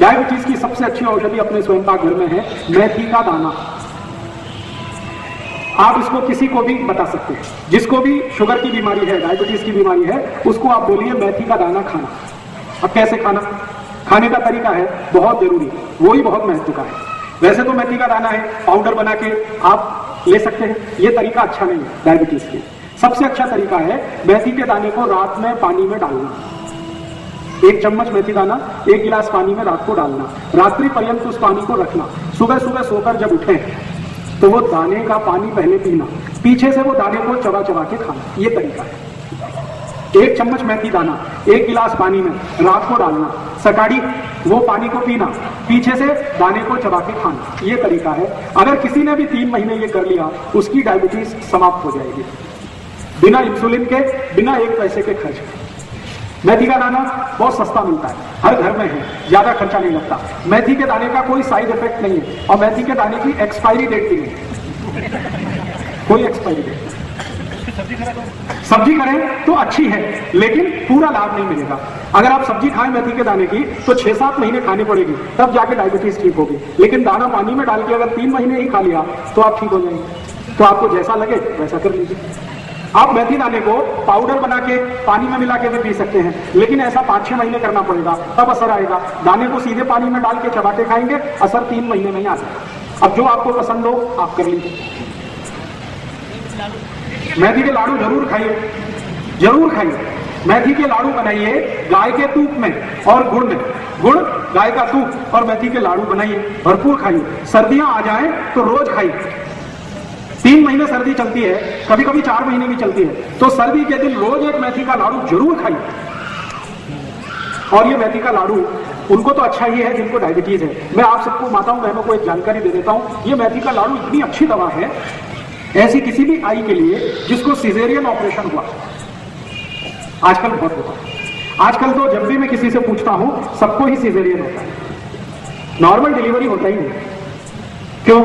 Diabetes की सबसे अच्छी औषधि अपने स्वयं का घर में है मेथी का दाना। आप इसको किसी को भी बता सकते हैं, जिसको भी शुगर की बीमारी है, डायबिटीज की बीमारी है, उसको आप बोलिए मेथी का दाना खाना। अब कैसे खाना, खाने का तरीका है बहुत जरूरी, वो ही बहुत महत्व का है। वैसे तो मेथी का दाना है पाउडर बना के आप ले सकते हैं, ये तरीका अच्छा नहीं है डायबिटीज के। सबसे अच्छा तरीका है मेथी के दाने को रात में पानी में डालना। 1 चम्मच मेथी दाना 1 गिलास पानी में रात को डालना, रात्रि पर्यंत उस पानी को रखना, सुबह सुबह सोकर जब उठे तो वो दाने का पानी पहले पीना, पीछे से वो दाने को चबा चबा के खाना, ये तरीका है। 1 चम्मच मेथी दाना 1 गिलास पानी में रात को डालना, सकाड़ी वो पानी को पीना, पीछे से दाने को चबा के खाना, ये तरीका है। अगर किसी ने भी 3 महीने ये कर लिया, उसकी डायबिटीज समाप्त हो जाएगी, बिना इंसुलिन के, बिना 1 पैसे के खर्च। मेथी का दाना बहुत सस्ता मिलता है, हर घर में है, ज्यादा खर्चा नहीं लगता। मेथी के दाने का कोई साइड इफेक्ट नहीं है, और मेथी के दाने की एक्सपायरी डेट भी नहीं, कोई एक्सपायरी डेट। सब्जी करें तो अच्छी है, लेकिन पूरा लाभ नहीं मिलेगा। अगर आप सब्जी खाएं मेथी के दाने की तो 6-7 महीने खानी पड़ेगी, तब जाके डायबिटीज ठीक होगी। लेकिन दाना पानी में डाल के अगर 3 महीने ही खा लिया तो आप ठीक हो जाएंगे। तो आपको जैसा लगे वैसा कर लीजिए। आप मेथी दाने को पाउडर बना के पानी में मिला के भी पी सकते हैं, लेकिन ऐसा 5-6 महीने करना पड़ेगा, तब असर आएगा। दाने को सीधे पानी में डाल के चबा के खाएंगे, असर 3 महीने में ही आ जाएगा। अब जो आपको पसंद हो आप कर लीजिए। मेथी के लाडू जरूर खाइए, जरूर खाइए। मेथी के लाडू बनाइए गाय के तूप में और गुड़ में, गुड़ गाय का तूप और मेथी के लाडू बनाइए, भरपूर खाइए। सर्दियां आ जाएं तो रोज खाइए। 3 महीने सर्दी चलती है, कभी कभी 4 महीने भी चलती है, तो सर्दी के दिन रोज एक मेथी का लाडू जरूर खाइए। और ये मेथी का लाडू उनको तो अच्छा ही है जिनको डायबिटीज है। मैं आप सबको, माताओं बहनों को एक जानकारी दे देता हूं, ये मेथी का लाडू इतनी अच्छी दवा है ऐसी किसी भी आई के लिए जिसको सिजेरियन ऑपरेशन हुआ, आजकल बहुत होता है। आजकल तो जब भी मैं किसी से पूछता हूं सबको ही सिजेरियन होता है, नॉर्मल डिलीवरी होता ही नहीं। क्यों?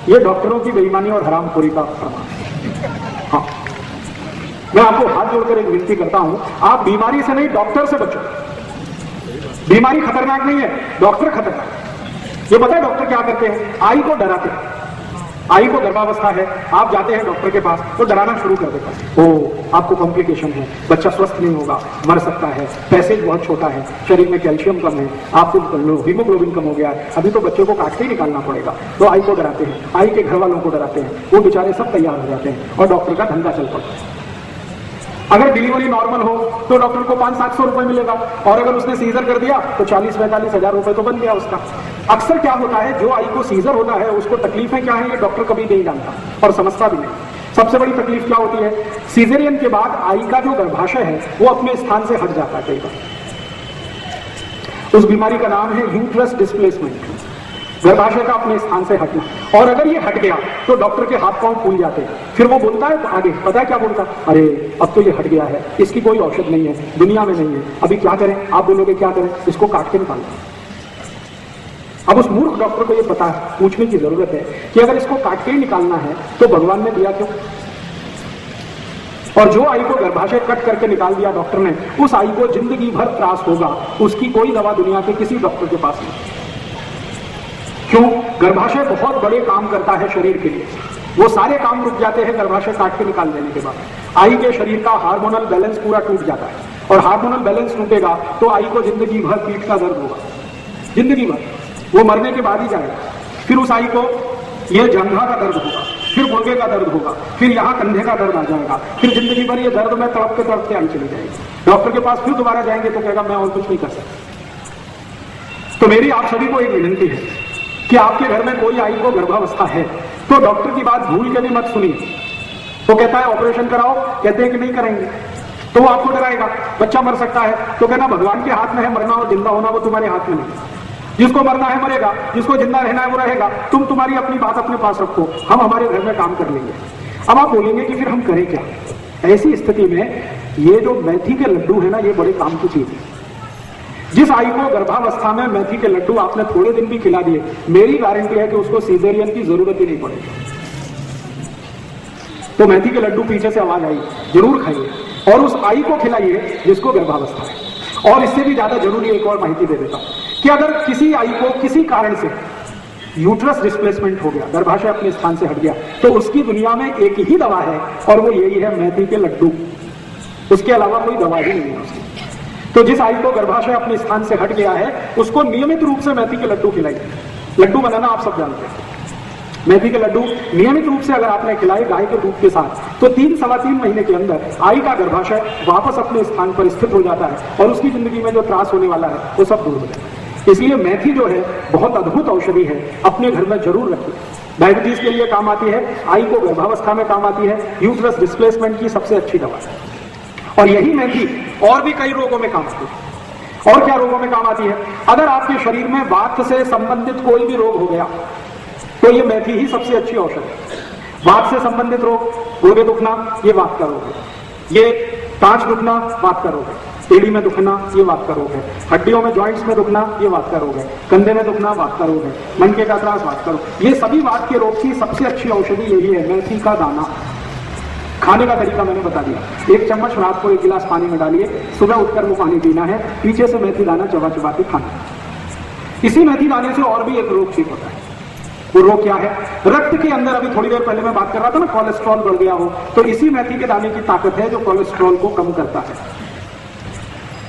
ये डॉक्टरों की बेईमानी और हरामखोरी का प्रमाण। हाँ, मैं आपको हाथ जोड़कर एक विनती करता हूं, आप बीमारी से नहीं डॉक्टर से बचो। बीमारी खतरनाक नहीं है, डॉक्टर खतरनाक है। ये पता है डॉक्टर क्या करते हैं? आई को डराते हैं। आई को गर्भावस्था है, आप जाते हैं डॉक्टर के पास तो डराना शुरू कर देता है, ओ आपको कॉम्प्लिकेशन है, बच्चा स्वस्थ नहीं होगा, मर सकता है, पैसेज बहुत छोटा है, शरीर में कैल्शियम कम है, आपको हीमोग्लोबिन कम हो गया है, अभी तो बच्चे को काट के ही निकालना पड़ेगा। तो आई को डराते हैं, आई के घर वालों को डराते हैं, वो बेचारे सब तैयार हो जाते हैं और डॉक्टर का धंधा चल पड़ता है। अगर डिलीवरी नॉर्मल हो तो डॉक्टर को 500-700 रुपए मिलेगा, और अगर उसने सीजर कर दिया तो 40-45 हजार रुपए तो बन गया उसका। अक्सर क्या होता है, जो आई को सीजर होता है उसको तकलीफें क्या है ये डॉक्टर कभी नहीं जानता और समझता भी नहीं। सबसे बड़ी तकलीफ क्या होती है, सीजरियन के बाद आई का जो गर्भाशय है वो अपने स्थान से हट जाता है कई बार। उस बीमारी का नाम है यूट्रस डिस्प्लेसमेंट, गर्भाशय का अपने स्थान से हटना। और अगर ये हट गया तो डॉक्टर के हाथ पांव फूल जाते हैं, फिर वो बोलता है तो आगे पता है क्या बोलता है, अरे अब तो ये हट गया है, इसकी कोई औषध नहीं है, दुनिया में नहीं है, अभी क्या करें? आप बोलोगे क्या करें? इसको काट के निकाल। अब उस मूर्ख डॉक्टर को ये पता है, पूछने की जरूरत है कि अगर इसको काट के ही निकालना है तो भगवान ने दिया क्यों? और जो आई को गर्भाशय कट करके निकाल दिया डॉक्टर ने, उस आई को जिंदगी भर त्रास होगा, उसकी कोई दवा दुनिया के किसी डॉक्टर के पास नहीं। क्यों? गर्भाशय बहुत बड़े काम करता है शरीर के लिए, वो सारे काम रुक जाते हैं गर्भाशय काट के निकाल देने के बाद। आई के शरीर का हार्मोनल बैलेंस पूरा टूट जाता है, और हार्मोनल बैलेंस टूटेगा तो आई को जिंदगी भर पीठ का दर्द होगा, जिंदगी भर, वो मरने के बाद ही जाएगा। फिर उस आई को ये जंघा का दर्द होगा, फिर गुर्गे का दर्द होगा, फिर यहाँ कंधे का दर्द आ जाएगा, फिर जिंदगी भर ये दर्द में तड़पते आई चली जाएगी। डॉक्टर के पास फिर दोबारा जाएंगे तो कहेगा मैं और कुछ नहीं कर सकता। तो मेरी आप सभी को एक विनती है कि आपके घर में कोई आई को गर्भावस्था है तो डॉक्टर की बात भूल के भी मत सुनिए। तो कहता है ऑपरेशन कराओ, कहते हैं कि नहीं करेंगे, तो वो आपको डराएगा, बच्चा मर सकता है, तो कहना भगवान के हाथ में है मरना और जिंदा होना, वो तुम्हारे हाथ में नहीं। जिसको मरना है मरेगा, जिसको जिंदा रहना है वो रहेगा, तुम तुम्हारी अपनी बात अपने पास रखो, हम हमारे घर में काम कर लेंगे। अब आप बोलेंगे कि फिर हम करें क्या? ऐसी स्थिति में ये जो मेथी के लड्डू है ना, ये बड़े काम की चीज है। जिस आई को गर्भावस्था में मेथी के लड्डू आपने थोड़े दिन भी खिला दिए, मेरी गारंटी है कि उसको सीजरियन की जरूरत ही नहीं पड़ेगी। तो मेथी के लड्डू पीछे से आवाज आई, जरूर खाइए, और उस आई को खिलाइए जिसको गर्भावस्था है। और इससे भी ज्यादा जरूरी एक और माहिती दे देता हूं कि अगर किसी आई को किसी कारण से यूट्रस डिस्प्लेसमेंट हो गया, गर्भाशय अपने स्थान से हट गया, तो उसकी दुनिया में एक ही दवा है और वो यही है मेथी के लड्डू। उसके अलावा कोई दवा ही नहीं है उसकी। तो जिस आई को गर्भाशय अपने स्थान से हट गया है उसको नियमित रूप से मेथी के लड्डू खिलाइए। लड्डू बनाना आप सब जानते हैं। मेथी के लड्डू नियमित रूप से अगर आपने खिलाए गाय के दूध के साथ, तो 3-3.25 महीने के अंदर आई का गर्भाशय वापस अपने स्थान पर स्थित हो जाता है और उसकी जिंदगी में जो त्रास होने वाला है वो सब दूर हो जाता है। इसलिए मेथी जो है बहुत अद्भुत औषधि है, अपने घर में जरूर रखिए। डायबिटीज के लिए काम आती है, आई को गर्भावस्था में काम आती है, यूट्रस डिस्प्लेसमेंट की सबसे अच्छी दवा है। और यही मेथी और भी कई रोगों में काम आती है। और क्या रोगों में काम आती है? अगर आपके शरीर में वात से संबंधित कोई भी रोग हो गया तो ये मेथी ही सबसे अच्छी औषध है। वात से संबंधित रोग, गोडे दुखना, ये वात का रोग है। ये टांच दुखना वात का रोग है। एड़ी में दुखना ये वात का रोग है। हड्डियों में जॉइंट्स में दुखना ये वात का रोग है। कंधे में दुखना वात का रोग है। मनके का त्रास वात का रोग। ये सभी वात के रोग की सबसे अच्छी औषधि यही है, मेथी का दाना। खाने का तरीका मैंने बता दिया। 1 चम्मच रात को 1 गिलास पानी में डालिए, सुबह उठकर वो पानी पीना है, पीछे से मेथी दाना चबा चबा के खाना है। इसी मेथी दाने से और भी एक रोग ठीक होता है। वो रोग क्या है? रक्त के अंदर, अभी थोड़ी देर पहले मैं बात कर रहा था ना, कोलेस्ट्रॉल बढ़ गया हो, तो इसी मेथी के दाने की ताकत है जो कोलेस्ट्रॉल को कम करता है।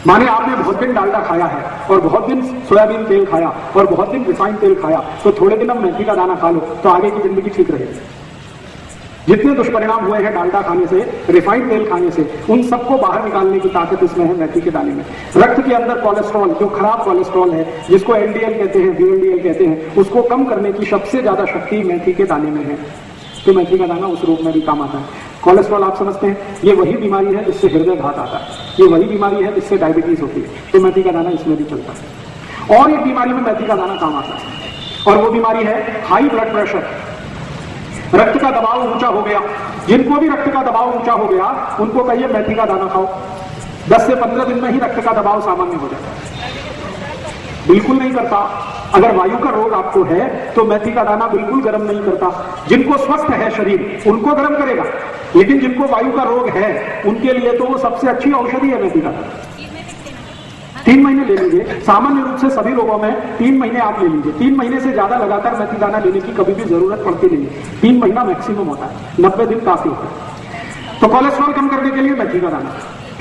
माने आपने बहुत दिन डालडा खाया है और बहुत दिन सोयाबीन तेल खाया और बहुत दिन रिफाइंड तेल खाया, तो थोड़े दिन अब मेथी का दाना खा लो तो आगे की जिंदगी ठीक रहेगी। जितने दुष्परिणाम हुए हैं डालडा खाने से, रिफाइंड तेल खाने से, उन सबको बाहर निकालने की ताकत इसमें है मेथी के दाने में। रक्त के अंदर कोलेस्ट्रॉल, जो खराब कोलेस्ट्रॉल है, जिसको एलडीएल कहते हैं, VLDL कहते हैं, उसको कम करने की सबसे ज्यादा शक्ति मेथी के दाने में है। तो मेथी का दाना उस रोग में भी काम आता है। कोलेस्ट्रॉल आप समझते हैं, ये वही बीमारी है जिससे हृदय घात आता है, ये वही बीमारी है जिससे डायबिटीज होती है, तो मेथी का दाना इसमें भी चलता है। और एक बीमारी में मेथी का दाना काम आता है और वो बीमारी है हाई ब्लड प्रेशर। रक्त का दबाव ऊंचा हो गया, जिनको भी रक्त का दबाव ऊंचा हो गया उनको कहिए मेथी का दाना खाओ, 10 से 15 दिन में ही रक्त का दबाव सामान्य हो जाता है। बिल्कुल नहीं करता। अगर वायु का रोग आपको है तो मेथी का दाना बिल्कुल गर्म नहीं करता। जिनको स्वस्थ है शरीर उनको गर्म करेगा, लेकिन जिनको वायु का रोग है उनके लिए तो वो सबसे अच्छी औषधि है मेथी का दाना। 3 महीने ले लीजिए, सामान्य रूप से सभी रोगों में 3 महीने आप ले लीजिए। 3 महीने से ज्यादा लगातार मेथी दाना लेने की कभी भी जरूरत पड़ती नहीं है। 3 महीना मैक्सिमम होता है, 90 दिन काफी होता है। तो कोलेस्ट्रॉल कम करने के लिए मेथी का दाना,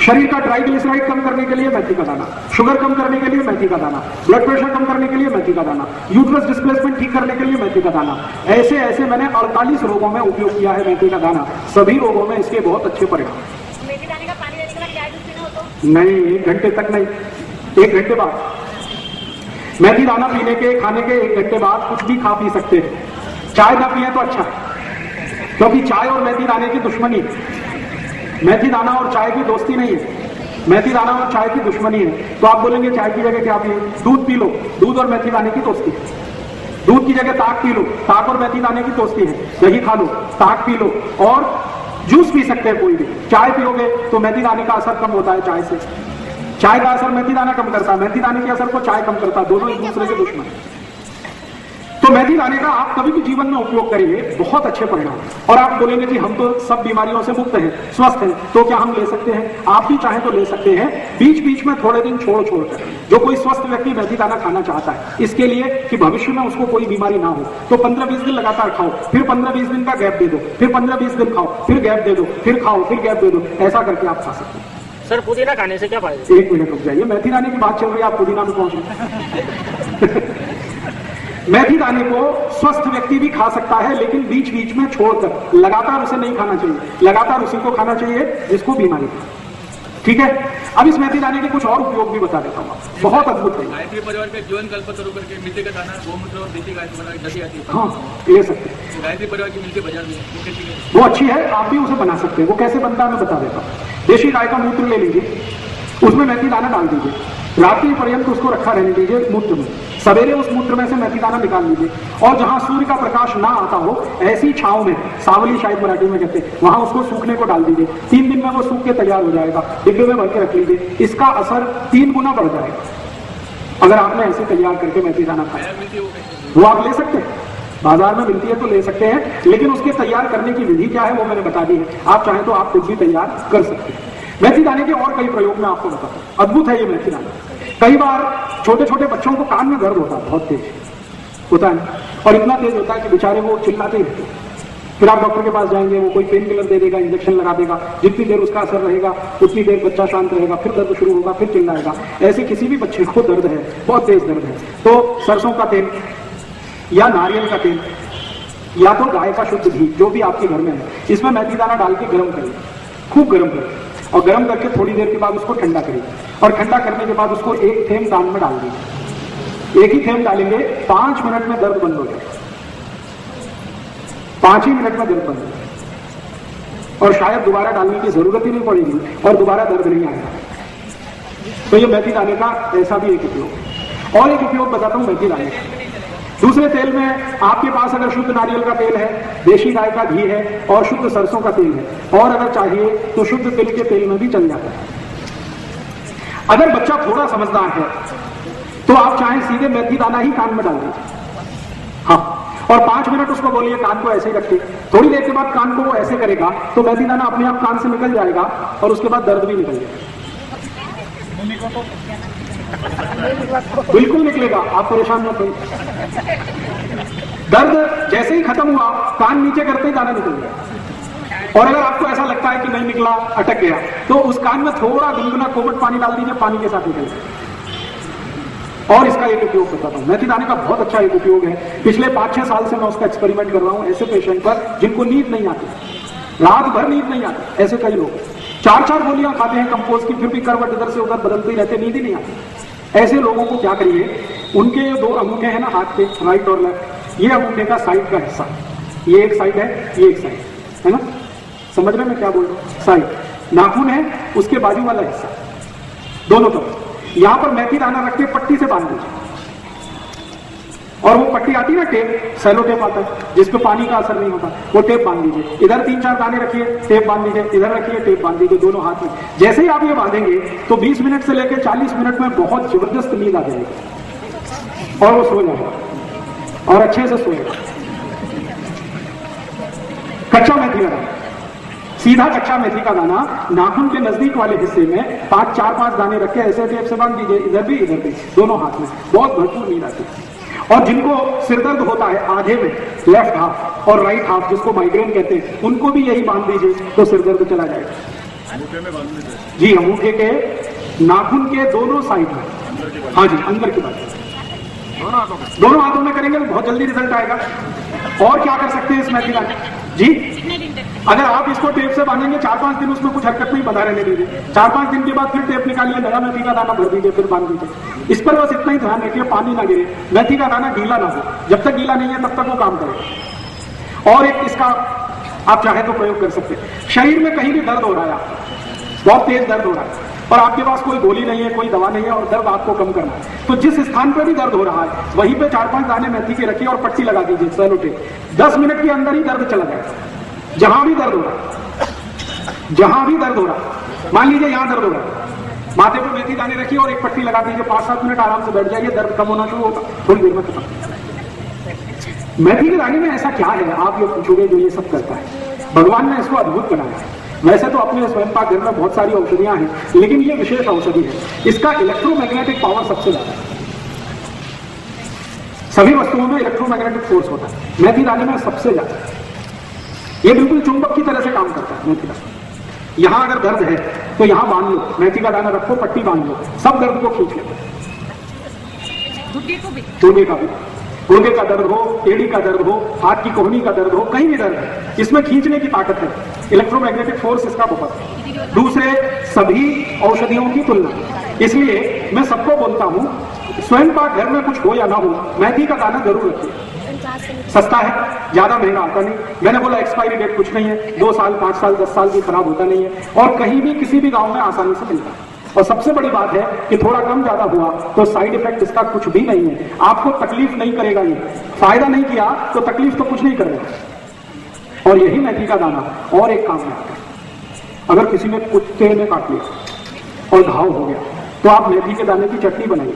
शरीर का ट्राइग्लिसराइड कम करने के लिए मेथी का दाना, शुगर कम करने के लिए मेथी का दाना, ब्लड प्रेशर कम करने के लिए मेथी का दाना, यूट्रस डिस्प्लेसमेंट ठीक करने के लिए मेथी का दाना। ऐसे ऐसे मैंने 48 रोगों में उपयोग किया है मेथी का दाना। सभी रोगों में इसके बहुत अच्छे परिणाम। मेथी दाने का पानी देने के बाद क्या जूस पीना हो तो? नहीं, 1 घंटे तक नहीं, 1 घंटे बाद। मेथी दाना पीने के, खाने के 1 घंटे बाद कुछ भी खा पी सकते हैं। चाय ना पिए तो अच्छा है, क्योंकि चाय और मेथी दाने की दुश्मनी, मेथी दाना और चाय की दोस्ती नहीं है, मेथी दाना और चाय की दुश्मनी है। तो आप बोलेंगे चाय की जगह क्या पिए? दूध पी लो, दूध और मेथी दाने की दोस्ती है। दूध की जगह ताक पी लो, ताक और मेथी दाने की दोस्ती है। दही खा लो, ताक पी लो, और जूस पी सकते हैं कोई भी। चाय पियोगे तो मेथी दाने का असर कम होता है चाय से, चाय का असर मेथी दाना कम करता है, मेथी दाने के असर को चाय कम करता है। दोनों एक दूसरे के दुश्मन है। तो मेथी दाने का आप कभी भी जीवन में उपयोग करिए, बहुत अच्छे परिणाम। और आप बोलेंगे कि हम तो सब बीमारियों से मुक्त हैं, स्वस्थ हैं, तो क्या हम ले सकते हैं? आप भी चाहें तो ले सकते हैं, बीच बीच में थोड़े दिन छोड़ कर। जो कोई स्वस्थ व्यक्ति मेथी दाना खाना चाहता है, इसके लिए कि भविष्य में उसको कोई बीमारी ना हो, तो 15-20 दिन लगातार खाओ, फिर 15-20 दिन का गैप दे दो, फिर 15-20 दिन खाओ, फिर गैप दे दो, फिर खाओ, फिर गैप दे दो। ऐसा करके आप खा सकते हैं। सर, पुदीना खाने से क्या फायदा? 1 मिनट रुक जाइए, मेथी दाने की बात चल रही है, आप पुदीना में पहुंचे। मेथी दाने को स्वस्थ व्यक्ति भी खा सकता है, लेकिन बीच बीच में छोड़कर, लगातार उसे नहीं खाना चाहिए। लगातार उसी को खाना चाहिए जिसको बीमारी है। ठीक है, अब इस मेथी दाने के कुछ और उपयोग भी बता देता हूँ, बहुत अद्भुत है। गायत्री परिवार के जीवन कल्पतरु करके मिट्टी का दाना, गोमूत्र और देसी गाय से बना दही आती है। हाँ, ले सकते हैं। तो गायत्री परिवार की मिलती है बाजार में, वो कैसी है? वो अच्छी है, आप भी उसे बना सकते हैं। वो कैसे बनता है मैं बता देता हूँ। देशी गाय का मूत्र ले लीजिए, उसमें मेथी दाना डाल दीजिए, रात्रि पर्यंत उसको रखा रहने दीजिए मूत्र में। सवेरे उस मूत्र में से मेथी दाना निकाल लीजिए, और जहां सूर्य का प्रकाश ना आता हो, ऐसी छांव में, सावली शायद मराठी में कहते हैं, वहां उसको सूखने को डाल दीजिए। 3 दिन में वो सूख के तैयार हो जाएगा। डिब्बे में भर के रख लीजिए, इसका असर 3 गुना बढ़ जाएगा अगर आपने ऐसे तैयार करके मेथी दाना खाया। वो आप ले सकते हैं, बाजार में मिलती है तो ले सकते हैं, लेकिन उसके तैयार करने की विधि क्या है वो मैंने बता दी है। आप चाहें तो आप खुद भी तैयार कर सकते हैं। मेथी दाने के और कई प्रयोग मैं आपको बताता हूँ। अद्भुत है ये मेथी दाना। कई बार छोटे छोटे बच्चों को कान में दर्द होता है, बहुत तेज होता है, और इतना तेज होता है कि बेचारे वो चिल्लाते ही रहते हैं। फिर आप डॉक्टर के पास जाएंगे, वो कोई पेन किलर दे देगा, इंजेक्शन लगा देगा, जितनी देर उसका असर रहेगा उतनी देर बच्चा शांत रहेगा, फिर दर्द शुरू होगा, फिर चिल्लाएगा। ऐसे किसी भी बच्चे को दर्द है, बहुत तेज दर्द है, तो सरसों का तेल या नारियल का तेल या तो गाय का शुद्ध घी जो भी आपके घर में है, इसमें मेथी दाना डाल के गर्म करें, खूब गर्म करें, और गर्म करके थोड़ी देर के बाद उसको ठंडा करें, और ठंडा करने के बाद उसको एक थेम कान में डाल दीजिए। एक ही थेम डालेंगे, 5 मिनट में दर्द बंद हो जाए, 5 ही मिनट में दर्द बंद हो जाए, और शायद दोबारा डालने की जरूरत ही नहीं पड़ेगी और दोबारा दर्द नहीं आएगा। तो ये मेथी दाने का ऐसा भी एक उपयोग। और एक उपयोग बताता हूं मेथी दाने का। दूसरे तेल में आपके पास अगर शुद्ध नारियल का तेल है, देशी गाय का घी है और शुद्ध सरसों का तेल है, और अगर चाहिए तो शुद्ध तिल के तेल में भी चल जाता है। अगर बच्चा थोड़ा समझदार है तो आप चाहे सीधे मेथी दाना ही कान में डाल दीजिए, हाँ, और 5 मिनट उसको बोलिए कान को ऐसे ही रखिए। थोड़ी देर के बाद कान को वो ऐसे करेगा तो मेथी दाना अपने आप कान से निकल जाएगा और उसके बाद दर्द भी निकल जाएगा, बिल्कुल निकलेगा, आप परेशान मत होइए। दर्द जैसे ही खत्म हुआ, कान नीचे करते ही दाना निकल गया। और अगर आपको ऐसा लगता है कि नहीं निकला, अटक गया, तो उस कान में थोड़ा गुनगुना कोमट पानी डाल दीजिए, पानी के साथ निकल जाए। और इसका एक उपयोग बताता हूं, मेथी दाने का बहुत अच्छा एक उपयोग है। पिछले 5-6 साल से मैं उसका एक्सपेरिमेंट कर रहा हूं ऐसे पेशेंट पर जिनको नींद नहीं आती, रात भर नींद नहीं आती। ऐसे कई लोग 4-4 गोलियां खाते हैं कंपोज की, फिर भी करवट इधर से उधर बदलते ही रहते, नींद ही नहीं आती। ऐसे लोगों को क्या करिए, उनके ये 2 अंगूठे हैं ना हाथ के, राइट और लेफ्ट, ये अंगूठे का साइड का हिस्सा, ये एक साइड है, ये एक साइड है ना, समझ रहे मैं क्या बोल रहा हूं, साइड नाखून है, उसके बाजू वाला हिस्सा, दोनों तरफ यहां पर मेथी दाना रख के पट्टी से बांध दीजिए। और वो पट्टी आती है ना, टेप, सेलो टेप आता है जिसपे पानी का असर नहीं होता, वो टेप बांध दीजिए। इधर 3-4 दाने रखिए, टेप बांध दीजिए, इधर रखिए, टेप बांध दीजिए, दोनों हाथ में। जैसे ही आप ये बांधेंगे तो 20 मिनट से लेकर 40 मिनट में बहुत जबरदस्त नींद आ जाएगी और वो सो जाएगा और अच्छे से सोएगा। कच्चा मेथी का दाना, सीधा कच्चा मेथी का दाना नाखून के नजदीक वाले हिस्से में 4-5 दाने रख के ऐसे टेप से बांध दीजिए, इधर भी दोनों हाथ में, बहुत भरपूर नींद आती है। और जिनको सिरदर्द होता है आधे में, लेफ्ट हाफ और राइट हाफ, जिसको माइग्रेन कहते हैं, उनको भी यही बांध दीजिए तो सिरदर्द चला जाएगा। अंगूठे में बांध दीजिए जी, अंगूठे के नाखून के दोनों साइड में, हाँ जी, अंदर की बात, दोनों हाथों में करेंगे तो बहुत जल्दी रिजल्ट आएगा। और क्या कर सकते हैं इस मेथी दाने जी, अगर आप इसको टेप से बांधेंगे 4-5 दिन उसमें कुछ हरकत नहीं, बंधा रहने दीजिए, 4-5 दिन के बाद फिर टेप निकालिए, नया मेथी का दाना भर दीजिए, फिर बांध दीजिए। इस पर बस इतना ही ध्यान रखिए पानी ना गिरे, मेथी का दाना गीला ना हो, जब तक गीला नहीं है तब तक वो काम करेगा। और एक इसका आप चाहे तो प्रयोग कर सकते हैं, शरीर में कहीं भी दर्द हो रहा है, बहुत तेज दर्द हो रहा है और आपके पास कोई गोली नहीं है, कोई दवा नहीं है, और दर्द आपको कम करना है, तो जिस स्थान पर भी दर्द हो रहा है वहीं पे 4-5 दाने मेथी के रखिए और पट्टी लगा दीजिए, सेलो टेप। 10 मिनट के अंदर ही दर्द चला जाएगा। जहां भी दर्द हो रहा है, जहां भी दर्द हो रहा है, मान लीजिए यहां दर्द हो रहा है, माथे पर मेथी दाने रखिए और एक पट्टी लगा दीजिए, 5-7 मिनट आराम से बैठ जाइए, दर्द कम होना शुरू होगा, थोड़ी देर में खत्म। मेथी के दाने में ऐसा क्या है, आप ये पूछोगे, जो ये सब करता है? भगवान ने इसको अद्भुत बनाया है। वैसे तो अपने स्वयं पाक घर में बहुत सारी औषधियां हैं, लेकिन ये विशेष औषधि है, इसका इलेक्ट्रोमैग्नेटिक पावर सबसे ज्यादा है। सभी वस्तुओं में इलेक्ट्रोमैग्नेटिक फोर्स होता है, मेथी दाने में सबसे ज्यादा। ये बिल्कुल चुंबक की तरह से काम करता है मेथी दाना। यहां अगर दर्द है तो यहां बांध लो, मेथी का दाना रखो, पट्टी बांध लो, सब दर्द को खींच लो। गुर्दे का भी, गुर्दे का दर्द हो, एड़ी का दर्द हो, हाथ की कोहनी का दर्द हो, कहीं भी दर्द है, इसमें खींचने की ताकत है, इलेक्ट्रोमैग्नेटिक फोर्स इसका बहुत है, दूसरे सभी औषधियों की तुलना। इसलिए मैं सबको बोलता हूं, स्वयं पाक घर में कुछ हो या ना हो, मेथी का दाना जरूर रखिए। सस्ता है, ज्यादा महंगा आता नहीं। मैंने बोला एक्सपायरी डेट कुछ नहीं है, 2 साल 5 साल 10 साल की खराब होता नहीं है, और कहीं भी किसी भी गांव में आसानी से मिलता है। और सबसे बड़ी बात है कि थोड़ा कम ज्यादा हुआ तो साइड इफेक्ट इसका कुछ भी नहीं है, आपको तकलीफ नहीं करेगा, ये फायदा नहीं किया तो तकलीफ तो कुछ नहीं करेगा। और यही मेथी का दाना और एक काम में आता है, अगर किसी ने कुत्ते ने काट लिया और घाव हो गया तो आप मेथी के दाने की चटनी बनाइए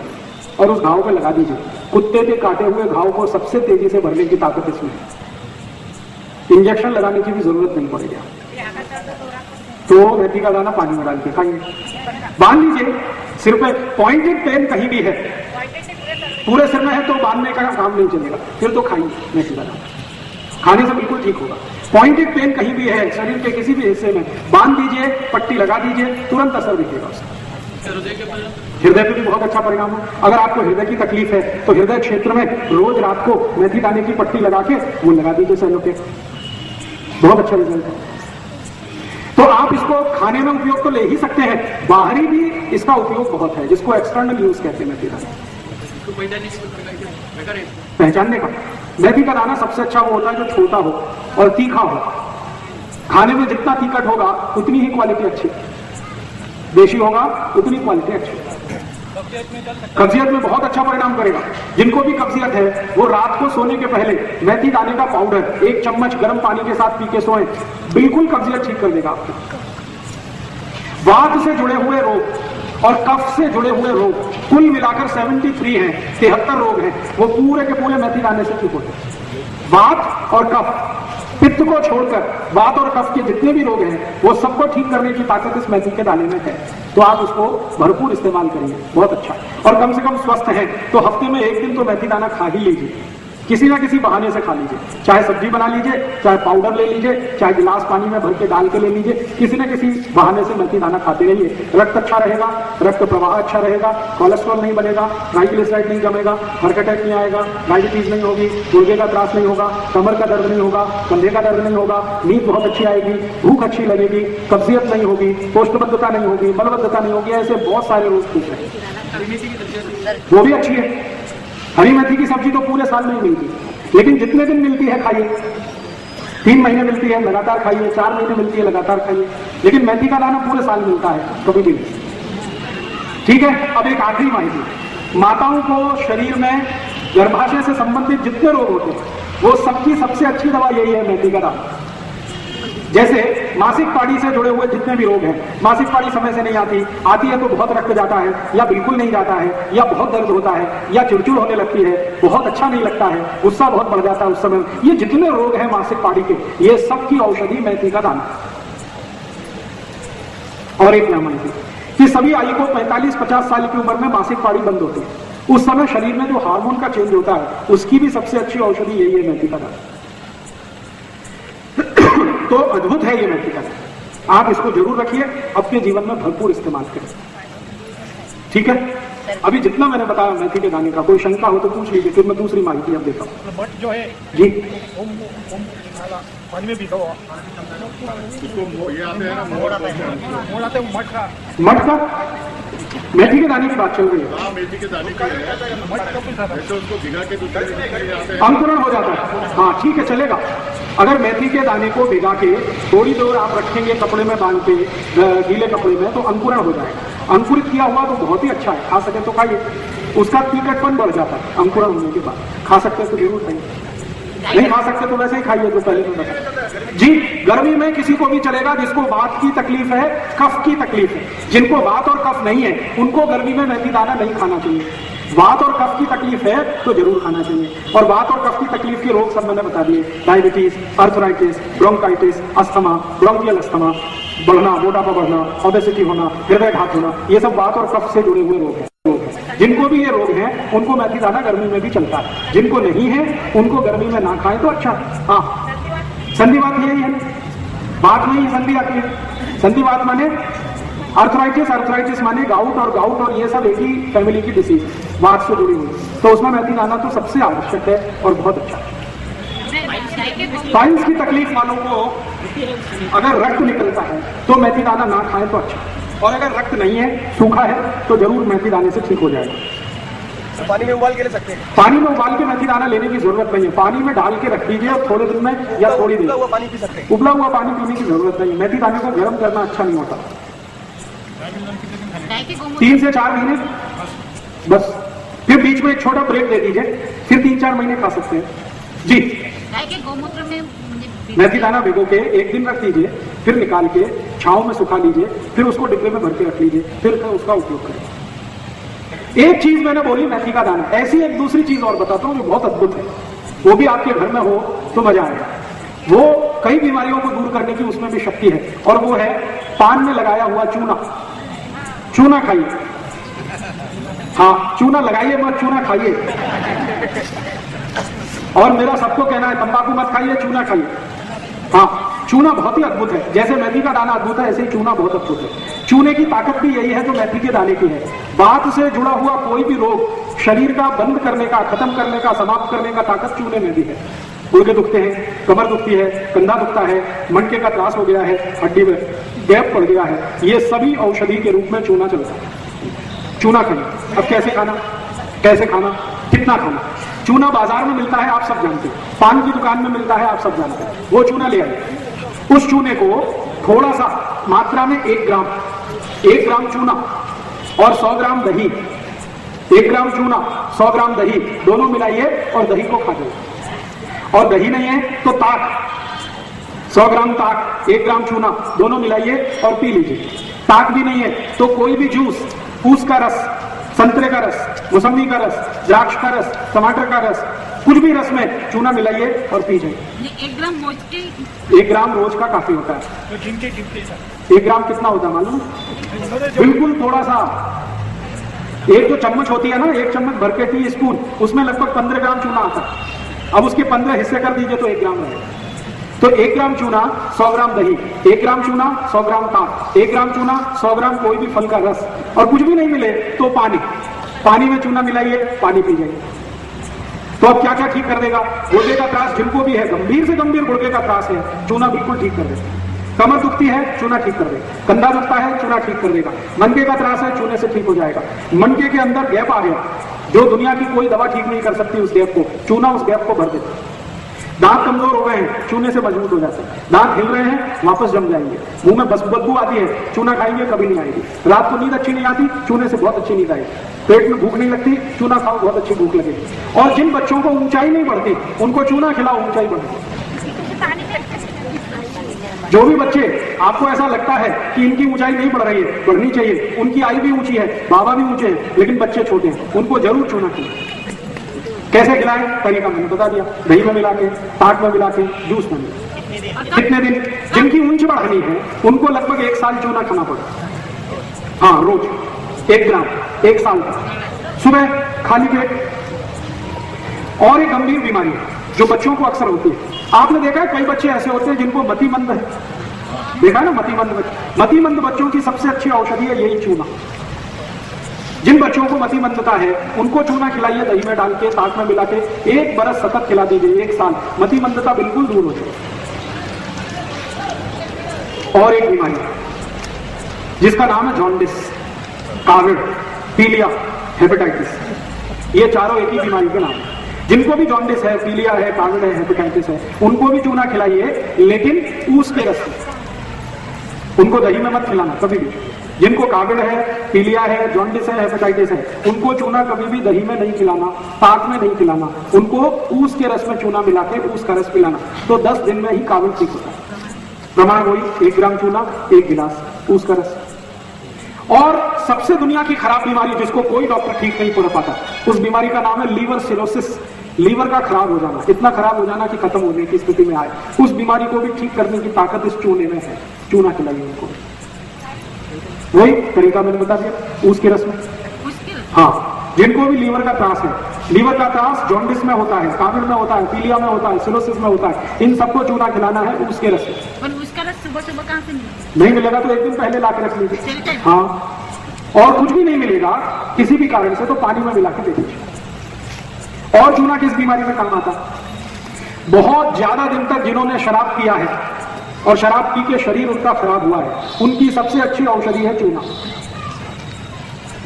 और उस घाव पे लगा दीजिए। कुत्ते के काटे हुए घाव को सबसे तेजी से भरने की ताकत इसमें है, इंजेक्शन लगाने की भी जरूरत नहीं पड़ेगी। तो मेथी का दाना पानी में डाल के खाइए, बांध लीजिए, सिर पे पॉइंटेड पेन कहीं भी है, पूरे सिर में है तो बांधने का काम नहीं चलेगा, फिर तो खाइए मेथी का दाना, खाने से बिल्कुल ठीक होगा। पॉइंटेड पेन कहीं भी है शरीर के किसी भी हिस्से में, बांध दीजिए, पट्टी लगा दीजिए, तुरंत असर दिखेगा उसका। हृदय पे भी बहुत अच्छा परिणाम है। अगर आपको हृदय की तकलीफ है तो हृदय क्षेत्र में रोज रात को मेथी दाने की पट्टी लगा के वो लगा दीजिए सेलो के, बहुत अच्छा रिजल्ट है। तो आप इसको खाने में उपयोग तो ले ही सकते हैं, बाहरी भी इसका उपयोग बहुत है, जिसको एक्सटर्नल यूज कहते हैं मेथी दाने। पहचानने का मेथी का दाना सबसे अच्छा वो होता है जो छोटा हो और तीखा हो, खाने में जितना तीखट होगा उतनी ही क्वालिटी अच्छी, देशी होगा उतनी क्वालिटी अच्छी। कब्जियत में बहुत अच्छा परिणाम करेगा। जिनको भी कब्जियत है वो रात को सोने के पहले मेथी दाने का पाउडर 1 चम्मच गर्म पानी के साथ पी के सोएं, बिल्कुल कब्जियत ठीक कर देगा आपको। वात से जुड़े हुए रोग और कफ से जुड़े हुए रोग कुल मिलाकर 73 हैं, 73 रोग हैं, वो पूरे के पूरे मेथी दाने से ठीक होते हैं। वात और कफ, पित्त को छोड़कर वात और कफ के जितने भी रोग हैं वो सबको ठीक करने की ताकत इस मेथी के दाने में है। तो आप उसको भरपूर इस्तेमाल करिए, बहुत अच्छा। और कम से कम स्वस्थ हैं तो हफ्ते में 1 दिन तो मेथी दाना खा ही लीजिए, किसी ना किसी बहाने से खा लीजिए, चाहे सब्जी बना लीजिए, चाहे पाउडर ले लीजिए, चाहे गिलास पानी में भर के डाल के ले लीजिए, किसी ना किसी बहाने से मेथी दाना खाते रहिए। रक्त अच्छा रहेगा, रक्त प्रवाह अच्छा रहेगा, कोलेस्ट्रॉल नहीं बनेगा, ट्राइग्लिसराइड नहीं जमेगा, हार्ट अटैक नहीं आएगा, डायबिटीज नहीं होगी, गुर्दे का त्रास नहीं होगा, कमर का दर्द नहीं होगा, कंधे का दर्द नहीं होगा, नींद बहुत अच्छी आएगी, भूख अच्छी लगेगी, कब्जियत नहीं होगी, कोष्ठबद्धता नहीं होगी, मलबद्धता नहीं होगी, ऐसे बहुत सारे रोग ठीक है। वो भी अच्छी है। हरी मेथी की सब्जी तो पूरे साल नहीं मिलती, लेकिन जितने दिन मिलती है खाइए। 3 महीने मिलती है लगातार खाइए, 4 महीने मिलती है लगातार खाइए, लेकिन मेथी का दाना पूरे साल मिलता है, कभी भी नहीं। ठीक है। अब एक आखिरी माहिती, माताओं को शरीर में गर्भाशय से संबंधित जितने रोग होते हैं वो सबकी सबसे अच्छी दवा यही है मेथी का दाना। जैसे मासिक पाड़ी से जुड़े हुए जितने भी रोग हैं, मासिक पाड़ी समय से नहीं आती है तो बहुत रक्त जाता है या बिल्कुल नहीं जाता है, या बहुत दर्द होता है, या चिड़चिड़ होने लगती है, बहुत अच्छा नहीं लगता है, गुस्सा बहुत बढ़ जाता है उस समय, ये जितने रोग हैं मासिक पाड़ी के, ये सब की औषधि मेथी का दाना। और एक नाम कि सभी आयु को 45-50 साल की उम्र में मासिक पाड़ी बंद होती है, उस समय शरीर में जो हार्मोन का चेंज होता है उसकी भी सबसे अच्छी औषधि यही है मेथी का दाना। तो अद्भुत है ये मेथी का दाना, आप इसको जरूर रखिए, अपने जीवन में भरपूर इस्तेमाल करें। ठीक है। अभी जितना मैंने बताया मेथी के दाने का, कोई शंका हो तो पूछ लीजिए, फिर मैं दूसरी माहिती अब देता हूँ। मठ जो है जी, पानी में भिगो मठ का मेथी के दाने की बात चल रही है। मेथी के दाने की है तो उसको भिगा के दूसरे अंकुरण हो जाता है। हाँ ठीक है, चलेगा। अगर मेथी के दाने को भिगा के थोड़ी देर आप रखेंगे कपड़े में बांध के, गीले कपड़े में, तो अंकुरण हो जाएगा। अंकुरित किया हुआ तो बहुत ही अच्छा है, खा सके तो खाइए, उसका तीखटपन बढ़ जाता है अंकुरण होने के बाद। खा सकते तो जरूर खाइए, नहीं खा सकते तो वैसे ही खाइए जो पहले मैं बताया। जी, गर्मी में किसी को भी चलेगा जिसको वात की तकलीफ है, कफ की तकलीफ है। जिनको वात और कफ नहीं है उनको गर्मी में मेथी दाना नहीं खाना चाहिए। वात और कफ की तकलीफ है तो जरूर खाना चाहिए। और वात और कफ की तकलीफ के रोग सब मैंने बता दिए, diabetes, arthritis, bronchitis, asthma, bronchial asthma, बढ़ना, मोटापा बढ़ना, ओबेसिटी होना, हृदयघात होना, ये सब वात और कफ से जुड़े हुए रोग हैं। जिनको भी ये रोग हैं उनको मेथी दाना गर्मी में भी चलता है, जिनको नहीं है उनको गर्मी में ना खाएं तो अच्छा। हाँ, संधिवात यही है, बात नहीं संधि आती है। संधिवात माने अर्थराइटिस, अर्थराइटिस माने गाउट, और गाउट और ये सब एक ही फैमिली की डिसीज, वात से जुड़ी हुई, तो उसमें मेथी दाना तो सबसे आवश्यक है और बहुत अच्छा है। पाइल्स की तकलीफ वालों को अगर रक्त निकलता है तो मेथी दाना ना खाएं तो अच्छा, और अगर रक्त नहीं है, सूखा है, तो जरूर मेथी दाने से ठीक हो जाएगा। पानी में उबाल के ले सकते हैं? पानी में उबाल के मेथी दाना लेने की जरूरत नहीं है, पानी में डाल के रख दीजिए और थोड़े दिन में या थोड़ी देर उबला हुआ पानी पी सकते हैं? उबला हुआ पानी पीने की जरूरत नहीं है। मेथी दाने को गर्म करना अच्छा नहीं होता। 3 से 4 महीने बस, फिर बीच में एक छोटा ब्रेक दे दीजिए, फिर 3-4 महीने खा सकते हैं। जी, गाय के गौमूत्र में मेथी दाना भिगो के 1 दिन रख दीजिए, फिर निकाल के छांव में सुखा लीजिए, फिर उसको डिब्बे में भर के रख लीजिए, फिर उसका उपयोग करें। एक चीज मैंने बोली मेथी का दाना, ऐसी एक दूसरी चीज और बताता हूँ जो बहुत अद्भुत है, वो भी आपके घर में हो तो मजा आएगा। वो कई बीमारियों को दूर करने की उसमें भी शक्ति है, और वो है पान में लगाया हुआ चूना। चूना खाइए, हाँ, चूना लगाइए मत, चूना खाइए। और मेरा सबको कहना है तंबाकू मत खाइए, चूना खाइए। हाँ, चूना बहुत ही अद्भुत है, जैसे मेथी का दाना अद्भुत है ऐसे ही चूना बहुत अद्भुत है। चूने की ताकत भी यही है जो मेथी के दाने की है। बात से जुड़ा हुआ कोई भी रोग शरीर का बंद करने का, खत्म करने का, समाप्त करने का ताकत चूने में भी है। गुर्दे दुखते हैं, कमर दुखती है, कंधा दुखता है, मनके का त्रास हो गया है, हड्डी में गैप पड़ गया है, ये सभी औषधि के रूप में चूना चलता है। चूना खाना। अब कैसे खाना, कैसे खाना, कितना खाना? चूना बाजार में मिलता है, आप सब जानते हैं। पान की दुकान में मिलता है, आप सब जानते हैं। वो चूना ले आइए। उस चूने को थोड़ा सा मात्रा में 1 ग्राम चूना और 100 ग्राम दही, 1 ग्राम चूना 100 ग्राम दही दोनों मिलाइए और दही को खा जाइए। और दही नहीं है तो ताक, 100 ग्राम ताक, 1 ग्राम चूना दोनों मिलाइए और पी लीजिए। ताक भी नहीं है तो कोई भी जूस, ऊस का रस, संतरे का रस, मौसमी का रस, द्राक्ष का रस, टमाटर का रस, कुछ भी रस में चूना मिलाइए और पी जाइए। 1 ग्राम रोज के, 1 ग्राम रोज का काफी होता है। 1 ग्राम कितना होता है मालूम? बिल्कुल थोड़ा सा। एक जो चम्मच होती है ना, 1 चम्मच भर के टी स्पून, उसमें लगभग 15 ग्राम चूना आता है। अब उसके 15 हिस्से कर दीजिए तो 1 ग्राम रहेगा। तो 1 ग्राम चूना 100 ग्राम दही, 1 ग्राम चूना 100 ग्राम ताक, 1 ग्राम चूना 100 ग्राम कोई भी फल का रस, और कुछ भी नहीं मिले तो पानी में चूना मिलाइए, पानी पी जाइए। तो अब क्या क्या ठीक कर देगा? गुर्दे का त्रास जिनको भी है, गंभीर से गंभीर गुर्दे का त्रास है, चूना बिल्कुल ठीक कर देगा। कमर दुखती है, चूना ठीक कर देगा। कंधा दुखता है, चूना ठीक कर देगा। मनके का त्रास है, चूने से ठीक हो जाएगा। मनके के अंदर गैप आ गया, जो दुनिया की कोई दवा ठीक नहीं कर सकती, उस गैप को चूना उस गैप को भर देता है। दांत कमजोर हो गए हैं, चूने से मजबूत हो जाते हैं। दांत हिल रहे हैं, वापस जम जाएंगे। मुंह में बदबू आती है, चूना खाएंगे कभी नहीं आएगी। रात को नींद अच्छी नहीं आती, चूने से बहुत अच्छी नींद आएगी। पेट में भूख नहीं लगती, चूना खाओ, बहुत अच्छी भूख लगेगी। और जिन बच्चों को ऊंचाई नहीं बढ़ती, उनको चूना खिलाओ, ऊंचाई बढ़ती। जो भी बच्चे आपको ऐसा लगता है कि इनकी ऊंचाई नहीं बढ़ रही है, बढ़नी चाहिए, उनकी आयु भी ऊंची है, बाबा भी ऊंचे हैं, लेकिन बच्चे छोटे हैं, उनको जरूर चूना खिलाएं। कैसे खिलाएं? तरीका मैंने बता दिया, दही में मिला के, ताक में मिला के, जूस में मिला। कितने दिन? जिनकी ऊंच बढ़ानी है उनको लगभग 1 साल चूना खाना पड़ेगा। हाँ, रोज 1 ग्राम 1 साल तक, सुबह खाली पेट। और एक गंभीर बीमारी है जो बच्चों को अक्सर होती है। आपने देखा है कई बच्चे ऐसे होते हैं जिनको मतिमंद है, देखा ना, मतिमंद बच्चों की सबसे अच्छी औषधि है यही चूना। जिन बच्चों को मतिमंदता है उनको चूना खिलाइए, दही में डाल के, ताक में मिला के, 1 बरस सतत खिला दीजिए, 1 साल, मतिमंदता बिल्कुल दूर हो जाए। और एक बीमारी जिसका नाम है जॉन्डिस, काविड, पीलिया, हेपेटाइटिस, ये चारों एक ही बीमारी के नाम है। जिनको भी जॉन्डिस है, पीलिया है, काविड है, हेपेटाइटिस है, उनको भी चूना खिलाइए, लेकिन ऊस के रस में। उनको दही में मत खिलाना कभी भी। जिनको काविड है, पीलिया है, जॉन्डिस है, हेपेटाइटिस है, उनको चूना कभी भी दही में नहीं खिलाना, ताक में नहीं खिलाना, उनको ऊस के रस में चूना मिला के ऊस का रस पिलाना। तो 10 दिन में ही काविड ठीक होता है। प्रमाण वही, 1 ग्राम चूना, 1 गिलास ऊस का रस। और सबसे दुनिया की खराब बीमारी जिसको कोई डॉक्टर ठीक नहीं कर पाता, उस बीमारी का नाम है लीवर सिरोसिस। लीवर का खराब हो जाना, इतना खराब हो जाना कि खत्म होने की स्थिति में आए, उस बीमारी को भी ठीक करने की ताकत इस चूने में है। चूना खिलाइए उनको, वही तरीका मैंने बता दिया, ऊस के रस में। हाँ, जिनको भी लीवर का त्रास है, लीवर का त्रास जॉन्डिस में होता है, काविड में होता है, पीलिया में होता है, सिरोसिस में होता है, इन सबको चूना खिलाना है ऊस के रस में। उसका रस सुबह सुबह कहाँ से नहीं मिलेगा तो 1 दिन पहले ला के रख लीजिए। हाँ, और कुछ भी नहीं मिलेगा किसी भी कारण से तो पानी में मिला के दे दीजिए। और चूना किस बीमारी में काम आता? बहुत ज्यादा दिन तक जिन्होंने शराब पिया है और शराब पी के शरीर उनका खराब हुआ है, उनकी सबसे अच्छी औषधि है चूना।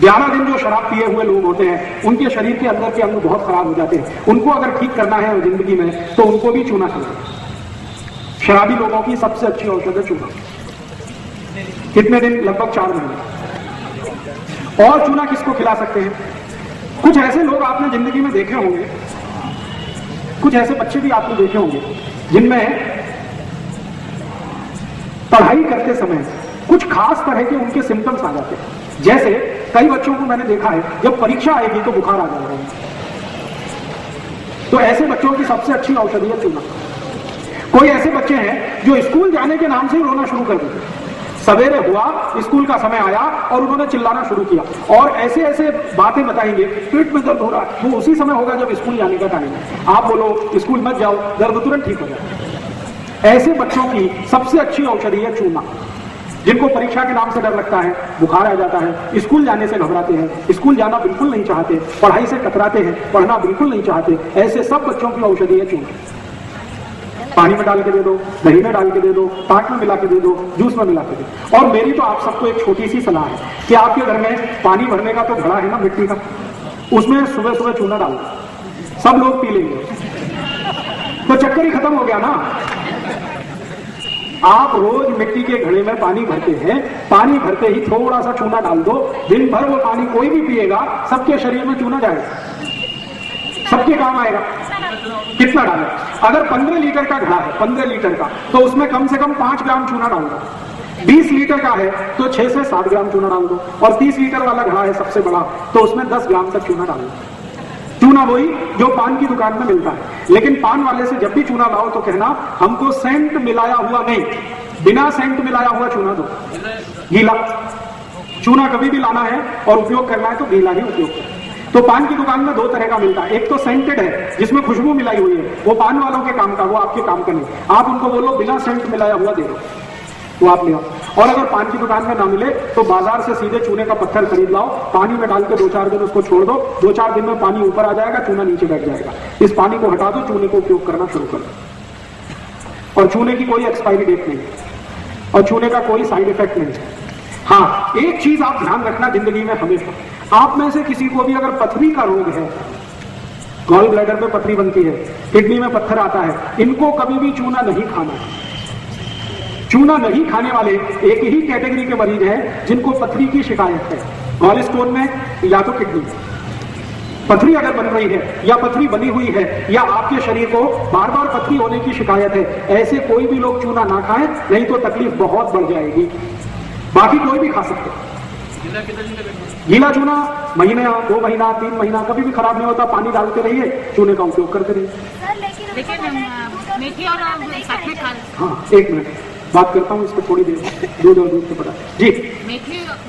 11 दिन जो शराब पिए हुए लोग होते हैं, उनके शरीर के अंदर के अंग बहुत खराब हो जाते हैं, उनको अगर ठीक करना है जिंदगी में तो उनको भी चूना खिलाएं। शराबी लोगों की सबसे अच्छी औषध है चूना। कितने दिन? लगभग 4 महीने। और चूना किसको खिला सकते हैं? कुछ ऐसे लोग आपने जिंदगी में देखे होंगे, कुछ ऐसे बच्चे भी आपने देखे होंगे जिनमें पढ़ाई करते समय कुछ खास तरह के उनके सिम्टम्स आ जाते हैं। जैसे कई बच्चों को मैंने देखा है, जब परीक्षा आएगी तो बुखार आ जाएगा। तो ऐसे बच्चों की सबसे अच्छी औषधि है चूना। कोई ऐसे बच्चे हैं जो स्कूल जाने के नाम से ही रोना शुरू कर देते हैं, सवेरे हुआ, स्कूल का समय आया और उन्होंने चिल्लाना शुरू किया और ऐसे ऐसे बातें बताएंगे, पेट में दर्द हो रहा है, वो उसी समय होगा जब स्कूल जाने का टाइम है। आप बोलो स्कूल मत जाओ, दर्द तुरंत ठीक हो जाए। ऐसे बच्चों की सबसे अच्छी औषधि है चूना। जिनको परीक्षा के नाम से डर लगता है, बुखार आ जाता है, स्कूल जाने से घबराते हैं, स्कूल जाना बिल्कुल नहीं चाहते, पढ़ाई से कतराते हैं, पढ़ना बिल्कुल नहीं चाहते, ऐसे सब बच्चों की औषधि है चूना। पानी में डाल के दे दो, दही में डाल के दे दो, पाक में मिला के दे दो, जूस में मिला के दे दो। और मेरी तो आप सबको एक छोटी सी सलाह है कि आपके घर में पानी भरने का तो घड़ा है ना मिट्टी का, उसमें सुबह सुबह चूना डाल दो, सब लोग पी लेंगे, तो चक्कर ही खत्म हो गया ना। आप रोज मिट्टी के घड़े में पानी भरते हैं, पानी भरते ही थोड़ा सा चूना डाल दो, दिन भर वो पानी कोई भी पिएगा, सबके शरीर में चूना जाएगा, सबके काम आएगा। कितना डालें? अगर 15 लीटर का घड़ा है, 15 लीटर का, तो उसमें कम से कम 5 ग्राम चूना डाल दो। 20 लीटर का है तो 6 से 7 ग्राम चूना डाल दो, और 30 लीटर वाला घड़ा है सबसे बड़ा, तो उसमें 10 ग्राम तक चूना डाल दो। चूना वही जो पान की दुकान में मिलता है, लेकिन पान वाले से जब भी चूना लाओ तो कहना हमको सेंट मिलाया हुआ नहीं, बिना सेंट मिलाया हुआ चूना दो, गीला चूना कभी भी लाना है और उपयोग करना है तो गीला ही उपयोग करें। तो पान की दुकान में 2 तरह का मिलता है, एक तो सेंटेड है जिसमें खुशबू मिलाई हुई है, वो पान वालों के काम का, वो आपके काम का नहीं। आप उनको बोलो बिना सेंट मिलाया हुआ दे दो, वो आप ले आओ। और अगर पान की दुकान में ना मिले तो बाजार से सीधे चूने का पत्थर खरीद लाओ, पानी में डाल के 2-4 दिन उसको छोड़ दो, 2-4 दिन में पानी ऊपर आ जाएगा, चूना नीचे बैठ जाएगा। इस पानी को हटा दो, चूने को उपयोग करना शुरू कर दो। और चूने की कोई एक्सपायरी डेट नहीं है और चूने का कोई साइड इफेक्ट नहीं है। हाँ, एक चीज आप ध्यान रखना जिंदगी में हमेशा, आप में से किसी को भी अगर पथरी का रोग है, गॉल ब्लैडर में पथरी बनती है, किडनी में पत्थर आता है, इनको कभी भी चूना नहीं खाना है। चूना नहीं खाने वाले एक ही कैटेगरी के मरीज हैं जिनको पथरी की शिकायत है, गॉल स्टोन में या तो किडनी में। पथरी अगर बन रही है या पथरी बनी हुई है या आपके शरीर को बार बार पथरी होने की शिकायत है, ऐसे कोई भी लोग चूना ना खाएं, नहीं तो तकलीफ बहुत बढ़ जाएगी। बाकी कोई भी खा सकते हैं। गीला चूना महीने 2 महीना 3 महीना कभी भी खराब नहीं होता, पानी डालते रहिए, चूने का उपयोग करते रहिए। लेकिन मेथी और साथ में खा, हाँ 1 मिनट बात करता हूँ इस पर थोड़ी देर, दूध और दूध से पता जी।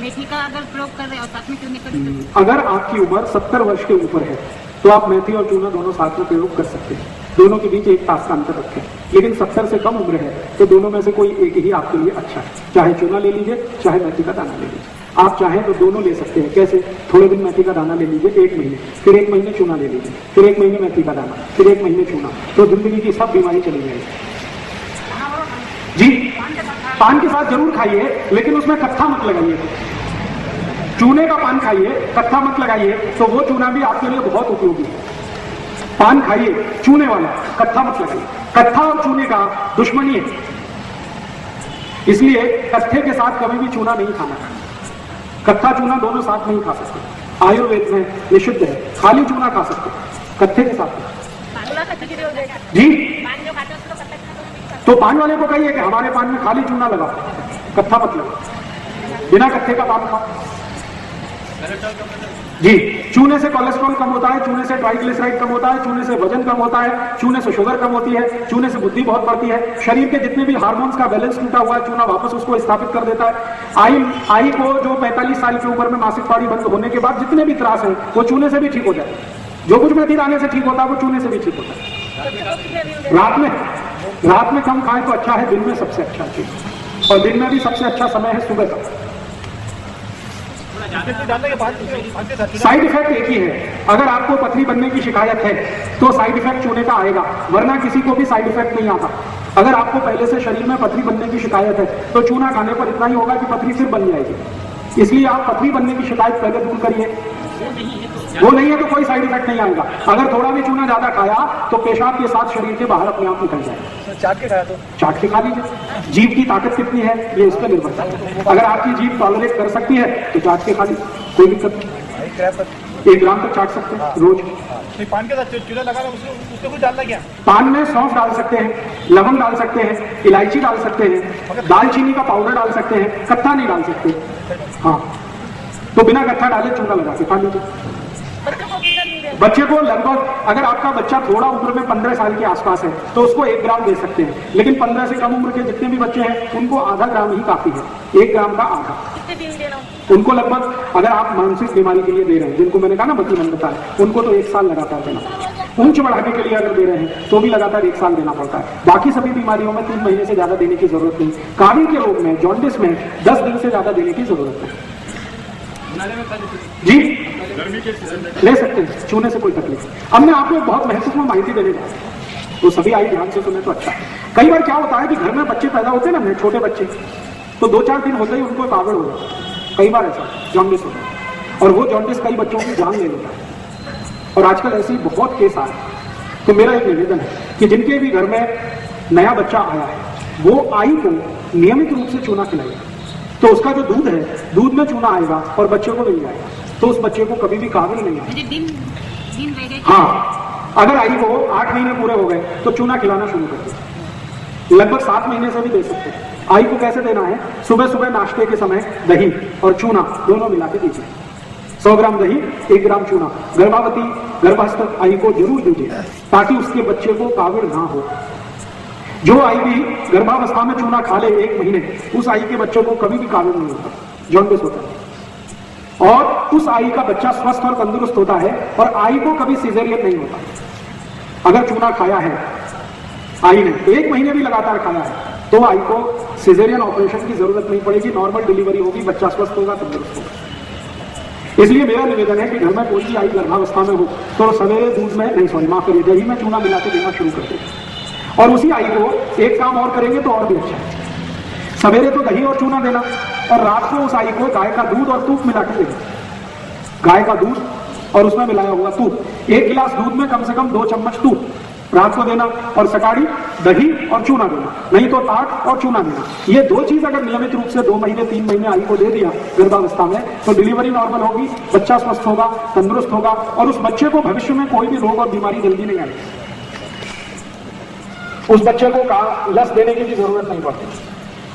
मेथी का अगर प्रयोग कर रहे और साथ में क्यों नहीं करें? अगर आपकी उम्र 70 वर्ष के ऊपर है तो आप मेथी और चूना दोनों साथ में प्रयोग कर सकते हैं, दोनों के बीच 1 तास का अंतर रखें। लेकिन 70 से कम उम्र है तो दोनों में से कोई एक ही आपके लिए अच्छा है, चाहे चूना ले लीजिए चाहे मेथी का दाना ले लीजिए। आप चाहें तो दोनों ले सकते हैं। कैसे? थोड़े दिन मेथी का दाना ले लीजिए 1 महीने, फिर 1 महीने चूना ले लीजिए, फिर 1 महीने मेथी का दाना, फिर 1 महीने चूना, तो जिंदगी की सब बीमारी चली जाएगी। जी, पान के साथ जरूर खाइए, लेकिन उसमें कत्था मत लगाइए। चूने का पान खाइए, कत्था मत लगाइए, तो वो चूना भी आपके लिए बहुत उपयोगी है। पान खाइए चूने वाला, कत्था मत लगाइए। कत्था और चूने का दुश्मनी है, इसलिए कत्थे के साथ कभी भी चूना नहीं खाना। कत्था चूना दोनों साथ नहीं खा सकते, आयुर्वेद में निषिद्ध है। खाली चूना खा सकते, कत्थे के साथ जी। तो पान वाले को कहिए कि हमारे पान में खाली चूना लगा, कत्था मत लगा, बिना कत्थे का पान खाओ जी। चूने से कोलेस्ट्रॉल कम होता है, चूने से ट्राइग्लिसराइड कम होता है, चूने से वजन कम होता है, चूने से शुगर कम होती है, चूने से बुद्धि बहुत बढ़ती है। शरीर के जितने भी हार्मोन्स का बैलेंस टूटा हुआ है, चूना वापस उसको स्थापित कर देता है। आई को जो 45 साल की उम्र में मासिक पारी बंद होने के बाद जितने भी त्रास है वो चूने से भी ठीक हो जाए। जो कुछ मेथी दाने से ठीक होता है वो चूने से भी ठीक होता है। रात में कम खाएं तो अच्छा है, दिन में सबसे अच्छा चीज, और दिन में भी सबसे अच्छा समय है सुबह का। साइड इफेक्ट एक ही है, अगर आपको पथरी बनने की शिकायत है तो साइड इफेक्ट चूने का आएगा, वरना किसी को भी साइड इफेक्ट नहीं आता। अगर आपको पहले से शरीर में पथरी बनने की शिकायत है तो चूना खाने पर इतना ही होगा कि पथरी फिर बन जाएगी। इसलिए आप पथरी बनने की शिकायत पहले दूर करिए। वो नहीं है तो कोई साइड इफेक्ट नहीं आएगा। अगर थोड़ा भी चूना ज्यादा खाया तो पेशाब के साथ शरीर के बाहर अपने आप निकल जाएगा। चाट के खाया तो चाट के खा लीजिए। जीभ की ताकत कितनी है ये उस पर निर्भर करता है। अगर आपकी जीभ टॉलरेट कर सकती है तो चाट के खा लीजिए, कोई दिक्कत नहीं। 1 ग्राम तक चाट सकते हैं रोज। पान के साथ चूना लगा उसको कुछ डालना क्या? पान में सौंफ डाल सकते हैं, लवंग डाल सकते हैं, इलायची डाल सकते हैं, दालचीनी का पाउडर डाल सकते हैं, कत्था नहीं डाल सकते। हाँ, तो बिना कत्था डाले चूना लगा के खा लीजिए। बच्चे को लगभग, अगर आपका बच्चा थोड़ा उम्र में 15 साल के आसपास है तो उसको 1 ग्राम दे सकते हैं, लेकिन 15 से कम उम्र के जितने भी बच्चे हैं उनको आधा ग्राम ही काफी है। 1 ग्राम का आधा। कितने दिन देना? उनको लगभग, अगर आप मानसिक बीमारी के लिए दे रहे हैं, जिनको मैंने कहा ना बतीमन बताया, उनको तो 1 साल लगातार देना। ऊंच बढ़ाने के लिए अगर दे रहे हैं तो भी लगातार 1 साल देना पड़ता है। बाकी सभी बीमारियों में 3 महीने से ज्यादा देने की जरूरत नहीं। कावी के रोग में, जॉन्डिस में 10 दिन से ज्यादा देने की जरूरत नहीं। जी गर्मी के सीजन में ले सकते हैं, छूने से कोई तकलीफ नहीं। अब मैं आपको एक बहुत महत्वपूर्ण माहिती देने जा रहा हूं, तो सभी आई ध्यान से सुने तो अच्छा है। कई बार क्या होता है कि घर में बच्चे पैदा होते हैं ना, छोटे बच्चे, तो 2-4 दिन होते ही उनको कावड़ हो जाता है। कई बार ऐसा जॉन्डिस होता है, और वो जॉन्डिस कई बच्चों की जान ले लेता है, और आजकल ऐसे ही बहुत केस आए। तो मेरा एक निवेदन है कि जिनके भी घर में नया बच्चा आया है, वो आई को नियमित रूप से चूना खिलाएगा, तो उसका जो दूध है, दूध में चूना आएगा और बच्चे को मिल जाएगा, तो उस बच्चे को कभी भी काबिल नहीं आएगा। दिन दिन रह गए। हाँ, अगर आई को 8 महीने पूरे हो गए तो चूना खिलाना शुरू कर दो। लगभग 7 महीने से भी दे सकते हैं। आई को कैसे देना है? सुबह सुबह नाश्ते के समय दही और चूना दोनों मिला के दीजिए। 100 ग्राम दही, 1 ग्राम चूना गर्भवती गर्भस्थ आई को जरूर दीजिए, ताकि उसके बच्चे को काविड़ ना हो। जो आई भी गर्भावस्था में चूना खा ले 1 महीने, उस आई के बच्चे को कभी भी काविड़ नहीं होता, जॉन्डिस होता है, और उस आई का बच्चा स्वस्थ और तंदुरुस्त होता है, और आई को कभी सीजेरियन नहीं होता। अगर चूना खाया है आई ने, 1 महीने भी लगातार खाया है, तो आई को सीजेरियन ऑपरेशन की जरूरत नहीं पड़ेगी, नॉर्मल डिलीवरी होगी, बच्चा स्वस्थ होगा, तंदुरुस्त होगा। इसलिए मेरा निवेदन है कि घर में कोई भी आई गर्भावस्था में हो तो सवेरे दूध में नहीं, सॉरी माफ करिए, दही में चूना मिला के देना शुरू कर दें। और उसी आई को एक काम और करेंगे तो और भी अच्छा है। सवेरे तो दही और चूना देना, और रात को उस आई को गाय का दूध और दूध मिला के देना। गाय का दूध और उसमें मिलाया हुआ दूध, 1 गिलास दूध में कम से कम 2 चम्मच दूध रात को देना, और सकाड़ी दही और चूना देना, नहीं तो ताक और चूना देना। ये 2 चीज अगर नियमित रूप से 2 महीने 3 महीने आई को दे दिया गर्भावस्था में, तो डिलीवरी नॉर्मल होगी, बच्चा स्वस्थ होगा, तंदुरुस्त होगा, और उस बच्चे को भविष्य में कोई भी रोग और बीमारी जल्दी नहीं आएगी। उस बच्चे को लस देने की भी जरूरत नहीं पड़ती।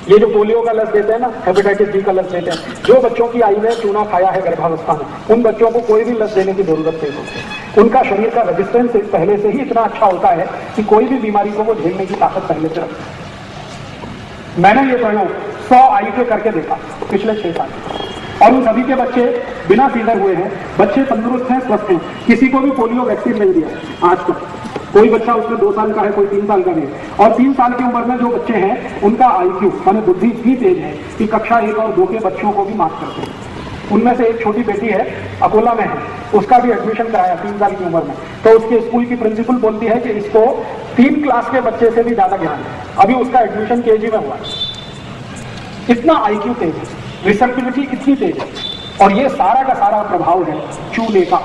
ये जो पोलियो का लस देते हैं ना, हेपेटाइटिस बी का लस देते हैं, जो बच्चों की आई में चूना खाया है गर्भावस्था में, उन बच्चों को कोई भी लस देने की जरूरत नहीं होती। उनका शरीर का रेजिस्टेंस पहले से ही इतना अच्छा होता है कि कोई भी बीमारी को वो झेलने की ताकत पहले से रखता है। मैंने ये प्रयोग 100 आई के करके देखा पिछले 6 साल, और उन सभी के बच्चे बिना सीजर हुए हैं, बच्चे तंदुरुस्त हैं, स्वस्थ हैं, किसी को भी पोलियो वैक्सीन नहीं दिया आज तक। कोई बच्चा उसमें 2 साल का है, कोई 3 साल का है, और 3 साल की उम्र में जो बच्चे हैं उनका IQ माने बुद्धि इतनी तेज है कि कक्षा 1 और 2 के बच्चों को भी माफ करते हैं। उनमें से एक छोटी बेटी है, अकोला में है, उसका भी एडमिशन कराया 3 साल की उम्र में, तो उसके स्कूल की प्रिंसिपल बोलती है कि इसको 3 क्लास के बच्चे से भी ज्यादा ज्ञान है, अभी उसका एडमिशन KG में हुआ है। इतना IQ तेज है, रिसेप्टिविटी इतनी तेज है, और ये सारा का सारा प्रभाव है चूने का।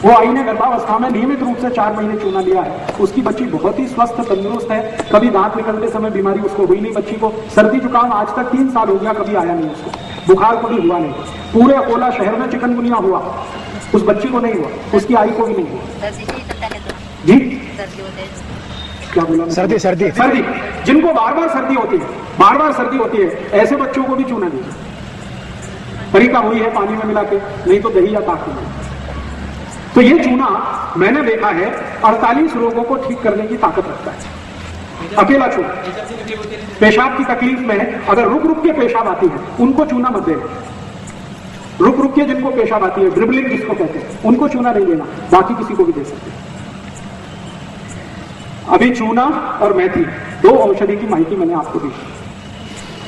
वो आई ने गर्भावस्था में नियमित रूप से 4 महीने चूना लिया है, उसकी बच्ची बहुत ही स्वस्थ तंदुरुस्त है, कभी दांत निकलते समय बीमारी उसको हुई नहीं। बच्ची को सर्दी जुकाम आज तक 3 साल हो गया, कभी आया नहीं उसको, बुखार को भी हुआ नहीं। पूरे अकोला शहर में चिकनगुनिया हुआ, उस बच्ची को नहीं हुआ, उसकी आई को भी नहीं हुआ। जी क्या बोला? सर्दी सर्दी सर्दी जिनको बार बार सर्दी होती है, बार बार सर्दी होती है, ऐसे बच्चों को भी चूना दीजिए। तरीका हुई है पानी में मिला के, नहीं तो दही या ताक में। तो ये चूना मैंने देखा है 48 रोगों को ठीक करने की ताकत रखता है, अकेला चूना। पेशाब की तकलीफ में अगर रुक रुक के पेशाब आती है, उनको चूना मत देना। रुक रुक के जिनको पेशाब आती है, ड्रिबलिंग जिसको कहते हैं, उनको चूना नहीं देना, बाकी किसी को भी दे सकते हैं। अभी चूना और मेथी 2 औषधि की माहिती मैंने आपको दी,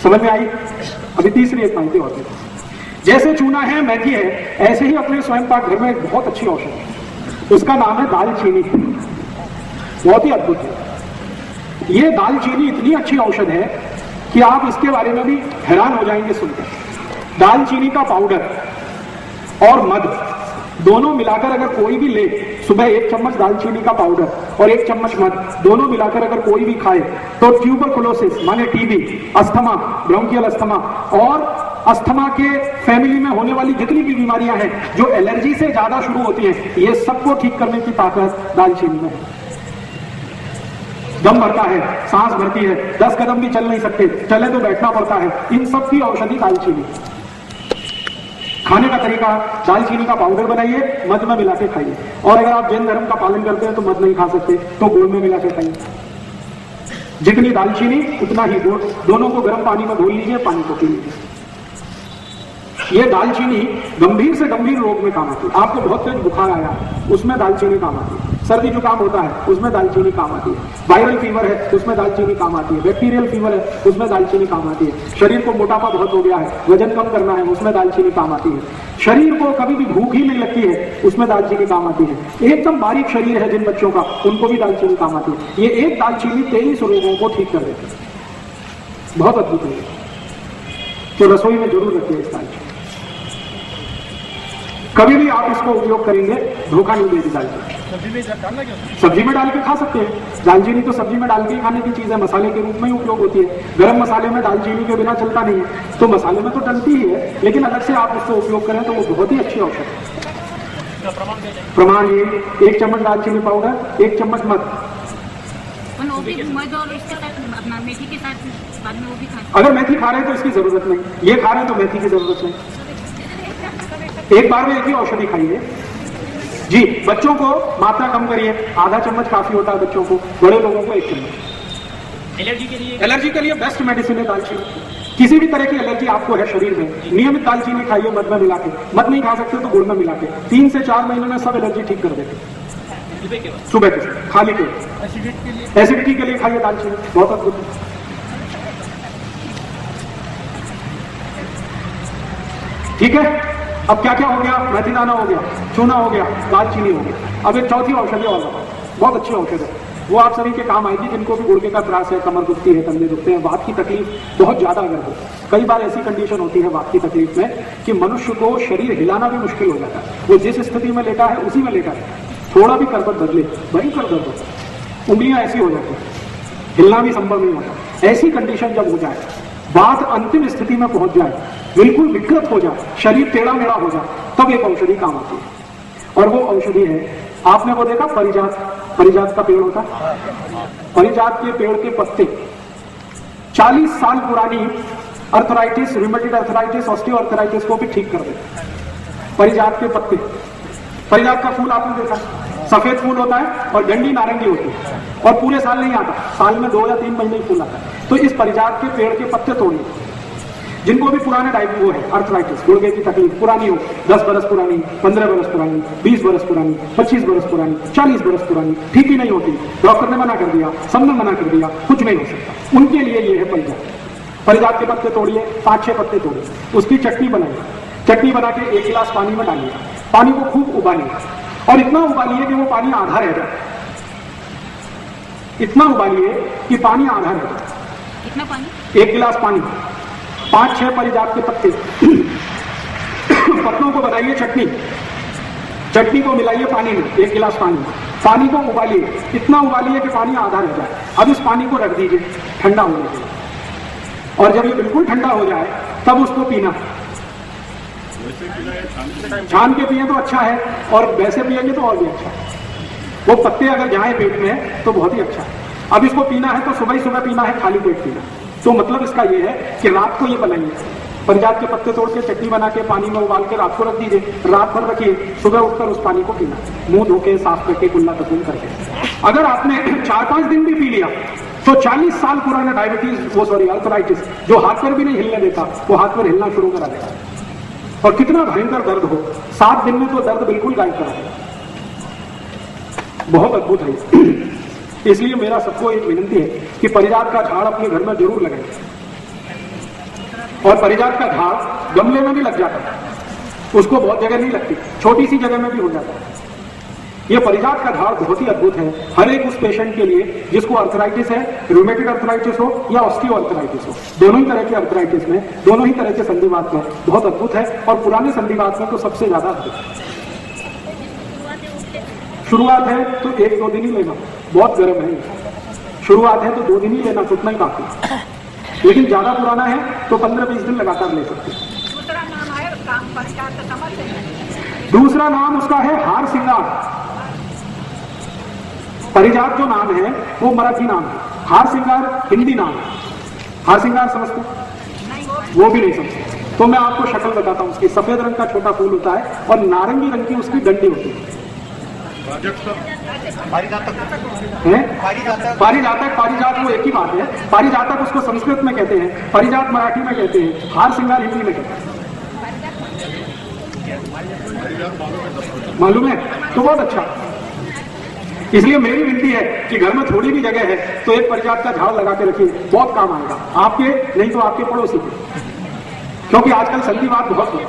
समझ में आई? अभी तीसरी एक माहिती होती है। जैसे चूना है, मेथी है, ऐसे ही अपने स्वयं पाक घर में एक बहुत अच्छी औषधि है, उसका नाम है दालचीनी। बहुत ही अद्भुत है ये दालचीनी, इतनी अच्छी औषध है कि आप इसके बारे में भी हैरान हो जाएंगे सुनकर। दालचीनी का पाउडर और मध दोनों मिलाकर अगर कोई भी ले, सुबह 1 चम्मच दालचीनी का पाउडर और 1 चम्मच मध दोनों मिलाकर अगर कोई भी खाए, तो ट्यूबरकुलोसिस माने टीबी, अस्थमा, ब्रोंकियल अस्थमा और अस्थमा के फैमिली में होने वाली जितनी भी बीमारियां हैं जो एलर्जी से ज्यादा शुरू होती हैं, ये सबको ठीक करने की ताकत दालचीनी में है। दम भरता है, सांस भरती है, 10 कदम भी चल नहीं सकते, चले तो बैठना पड़ता है, इन सब की औषधि दालचीनी। खाने का तरीका, दालचीनी का पाउडर बनाइए, मध में मिला के खाइए, और अगर आप जैन धर्म का पालन करते हैं तो मध नहीं खा सकते तो गुड़ में मिला के खाइए। जितनी दालचीनी उतना ही गुड़, दोनों को गर्म पानी में घोल लीजिए, पानी को पी लीजिए। ये दालचीनी गंभीर से गंभीर रोग में काम आती है। आपको बहुत तेज बुखार आया उसमें दालचीनी काम आती है, सर्दी जुकाम होता है उसमें दालचीनी काम आती है, वायरल फीवर है उसमें दालचीनी काम आती है, बैक्टीरियल फीवर है उसमें दालचीनी काम आती है, शरीर को मोटापा बहुत हो गया है वजन कम करना है उसमें दालचीनी काम आती है, शरीर को कभी भी भूख ही नहीं लगती है उसमें दालचीनी काम आती है, एकदम बारीक शरीर है जिन बच्चों का उनको भी दालचीनी काम आती है। ये एक दालचीनी 23 रोगों को ठीक कर देती है, बहुत अद्भुत है। तो रसोई में जरूर रखिए इस दालचीनी, कभी भी आप इसको उपयोग करेंगे धोखा नहीं देगी दालचीनी। सब्जी में डाल के खा सकते हैं, दालचीनी तो सब्जी में डाल के खाने की चीज है, मसाले के रूप में ही उपयोग होती है। गरम मसाले में दालचीनी के बिना चलता नहीं है, तो मसाले में तो डलती ही है, लेकिन अलग से आप उसको उपयोग करें तो वो बहुत ही अच्छी औषध है। प्रमाण ये 1 चम्मच दालचीनी पाउडर, 1 चम्मच मध। मध और इसके साथ अपना मेथी के साथ बाद में वो भी खाएं। अगर मेथी खा रहे हैं तो इसकी जरूरत नहीं, ये खा रहे हैं तो मेथी की जरूरत नहीं, एक बार में एक ही औषधि खाइए जी। बच्चों को मात्रा कम करिए, आधा चम्मच काफी होता है बच्चों को, बड़े लोगों को 1 चम्मच। एलर्जी के लिए बेस्ट मेडिसिन है दालचीनी। किसी भी तरह की एलर्जी आपको है शरीर में, नियमित दालचीनी खाइए मध में मिला के, मध नहीं खा सकते तो गुड़ में मिला के, 3 से 4 महीने में सब एलर्जी ठीक कर देते। सुबह के खाली पेट एसिडिटी के लिए खाइए दालचीनी, बहुत अद्भुत है। ठीक है, अब क्या क्या हो गया, मेथी दाना हो गया, चूना हो गया, दालचीनी हो गया। अब एक चौथी औषधि और बहुत अच्छी औषध है, वो आप सभी के काम आएगी जिनको भी गुर्दे का त्रास है, कमर दुखती है, कंधे दुखते हैं, वात की तकलीफ बहुत ज्यादा अगर हो। कई बार ऐसी कंडीशन होती है वात की तकलीफ में कि मनुष्य को शरीर हिलाना भी मुश्किल हो जाता है, वो जिस स्थिति में लेटा है उसी में लेटा है, थोड़ा भी करवट बदले भयंकर दर्द होता है, उंगलियां ऐसी हो जाती है, हिलना भी संभव नहीं होता। ऐसी कंडीशन जब हो जाए, बात अंतिम स्थिति में पहुंच जाए, बिल्कुल विकृत हो जाए, शरीर टेढ़ा मेढ़ा हो जाए, तब एक औषधि काम आती है। और वो औषधि है, आपने वो देखा परिजात, परिजात का पेड़ होता है, परिजात के पेड़ के पत्ते 40 साल पुरानी अर्थराइटिस, रूमेटॉइड अर्थराइटिस, ऑस्टियोआर्थराइटिस को भी ठीक कर देते। परिजात के पत्ते, परिजात का फूल आपने देखा, सफेद फूल होता है और डंडी नारंगी होती है और पूरे साल नहीं आता, साल में 2 या 3 महीने ही फूल आता है। तो इस परिजात के पेड़ के पत्ते तोड़िए, जिनको भी पुराने टाइप वो है अर्थराइटिस, गुर्दे की तकलीफ पुरानी हो, 10 बरस पुरानी, 15 बरस पुरानी, 20 बरस पुरानी, 25 बरस पुरानी, 40 बरस पुरानी, ठीक ही नहीं होती, डॉक्टर ने मना कर दिया, सबने मना कर दिया, कुछ नहीं हो सकता, उनके लिए ये है परिजात। परिजात के पत्ते तोड़िए, 5-6 पत्ते तोड़िए, उसकी चटनी बनाइए, चटनी बना के 1 गिलास पानी में डालिए, पानी को खूब उबालिए और इतना उबालिए कि वो पानी आधा रह जाए, इतना उबालिए कि पानी आधा रह जाए। कितना पानी? 1 गिलास पानी, 5-6 परिजात के पत्ते, पत्तों को बनाइए चटनी, चटनी को मिलाइए पानी में, 1 गिलास पानी, पानी को उबालिए, इतना उबालिए कि पानी आधा रह जाए। अब इस पानी को रख दीजिए ठंडा होने के लिए, और जब ये बिल्कुल ठंडा हो जाए तब उसको पीना। छान के पिए तो अच्छा है, और वैसे पिएंगे तो और भी अच्छा है। वो पत्ते अगर जाए पेट में तो बहुत ही अच्छा है। अब इसको पीना है तो सुबह ही सुबह पीना है, खाली पेट पीना। तो मतलब इसका ये है कि रात को ये बनाइए, परिजात के पत्ते तोड़ के चटनी बना के पानी में उबाल के रात को रख दीजिए, रात भर रखिए, सुबह उठकर उस पानी को पीना, मुंह धो के साफ करके कुल्ला तकून करके। अगर आपने 4-5 दिन भी पी लिया तो 40 साल पुराना डायबिटीज, वो सॉरी अर्थराइटिस, जो हाथ पर भी नहीं हिलने देता, वो हाथ पर हिलना शुरू करा देगा। और कितना भयंकर दर्द हो, 7 दिन में तो दर्द बिल्कुल गायब करा देगा। बहुत अद्भुत है। इसलिए मेरा सबको एक विनंती है कि परिजात का झाड़ अपने घर में जरूर लगाएं, और परिजात का झाड़ गमले में भी लग जाता है, उसको बहुत जगह नहीं लगती, छोटी सी जगह में भी हो जाता है। ये परिजात का झाड़ बहुत ही अद्भुत है हर एक उस पेशेंट के लिए जिसको अर्थराइटिस है, रूमेटॉइड अर्थराइटिस हो या ऑस्टियोआर्थराइटिस हो, दोनों ही तरह के अर्थराइटिस में, दोनों ही तरह के संधिवात में बहुत अद्भुत है, और पुराने संधिवात में तो सबसे ज्यादा अद्भुत है। शुरुआत है तो 1-2 दिन ही लेना, बहुत गर्म है, शुरुआत है तो 2 दिन ही लेना, उतना ही काफी। लेकिन ज्यादा पुराना है तो 15-20 दिन लगातार ले सकते हैं। दूसरा नाम उसका है हार सिंगार। परिजात जो नाम है वो मराठी नाम है, हार सिंगार हिंदी नाम है। हार सिंगार समझते? वो भी नहीं समझते। तो मैं आपको शक्ल बताता हूँ उसकी। सफेद रंग का छोटा फूल होता है और नारंगी रंग की उसकी डंडी होती है। पारिजातक वो एक ही बात है। पारिजातक उसको संस्कृत में कहते हैं, परिजात मराठी में कहते हैं, हार सिंगार हिंदी में कहते हैं। मालूम है? तो बहुत अच्छा। इसलिए मेरी विनती है कि घर में थोड़ी भी जगह है तो एक परिजात का झाड़ लगा के रखिए, बहुत काम आएगा आपके, नहीं तो आपके पड़ोसी के। क्योंकि आजकल संधिवात बहुत है,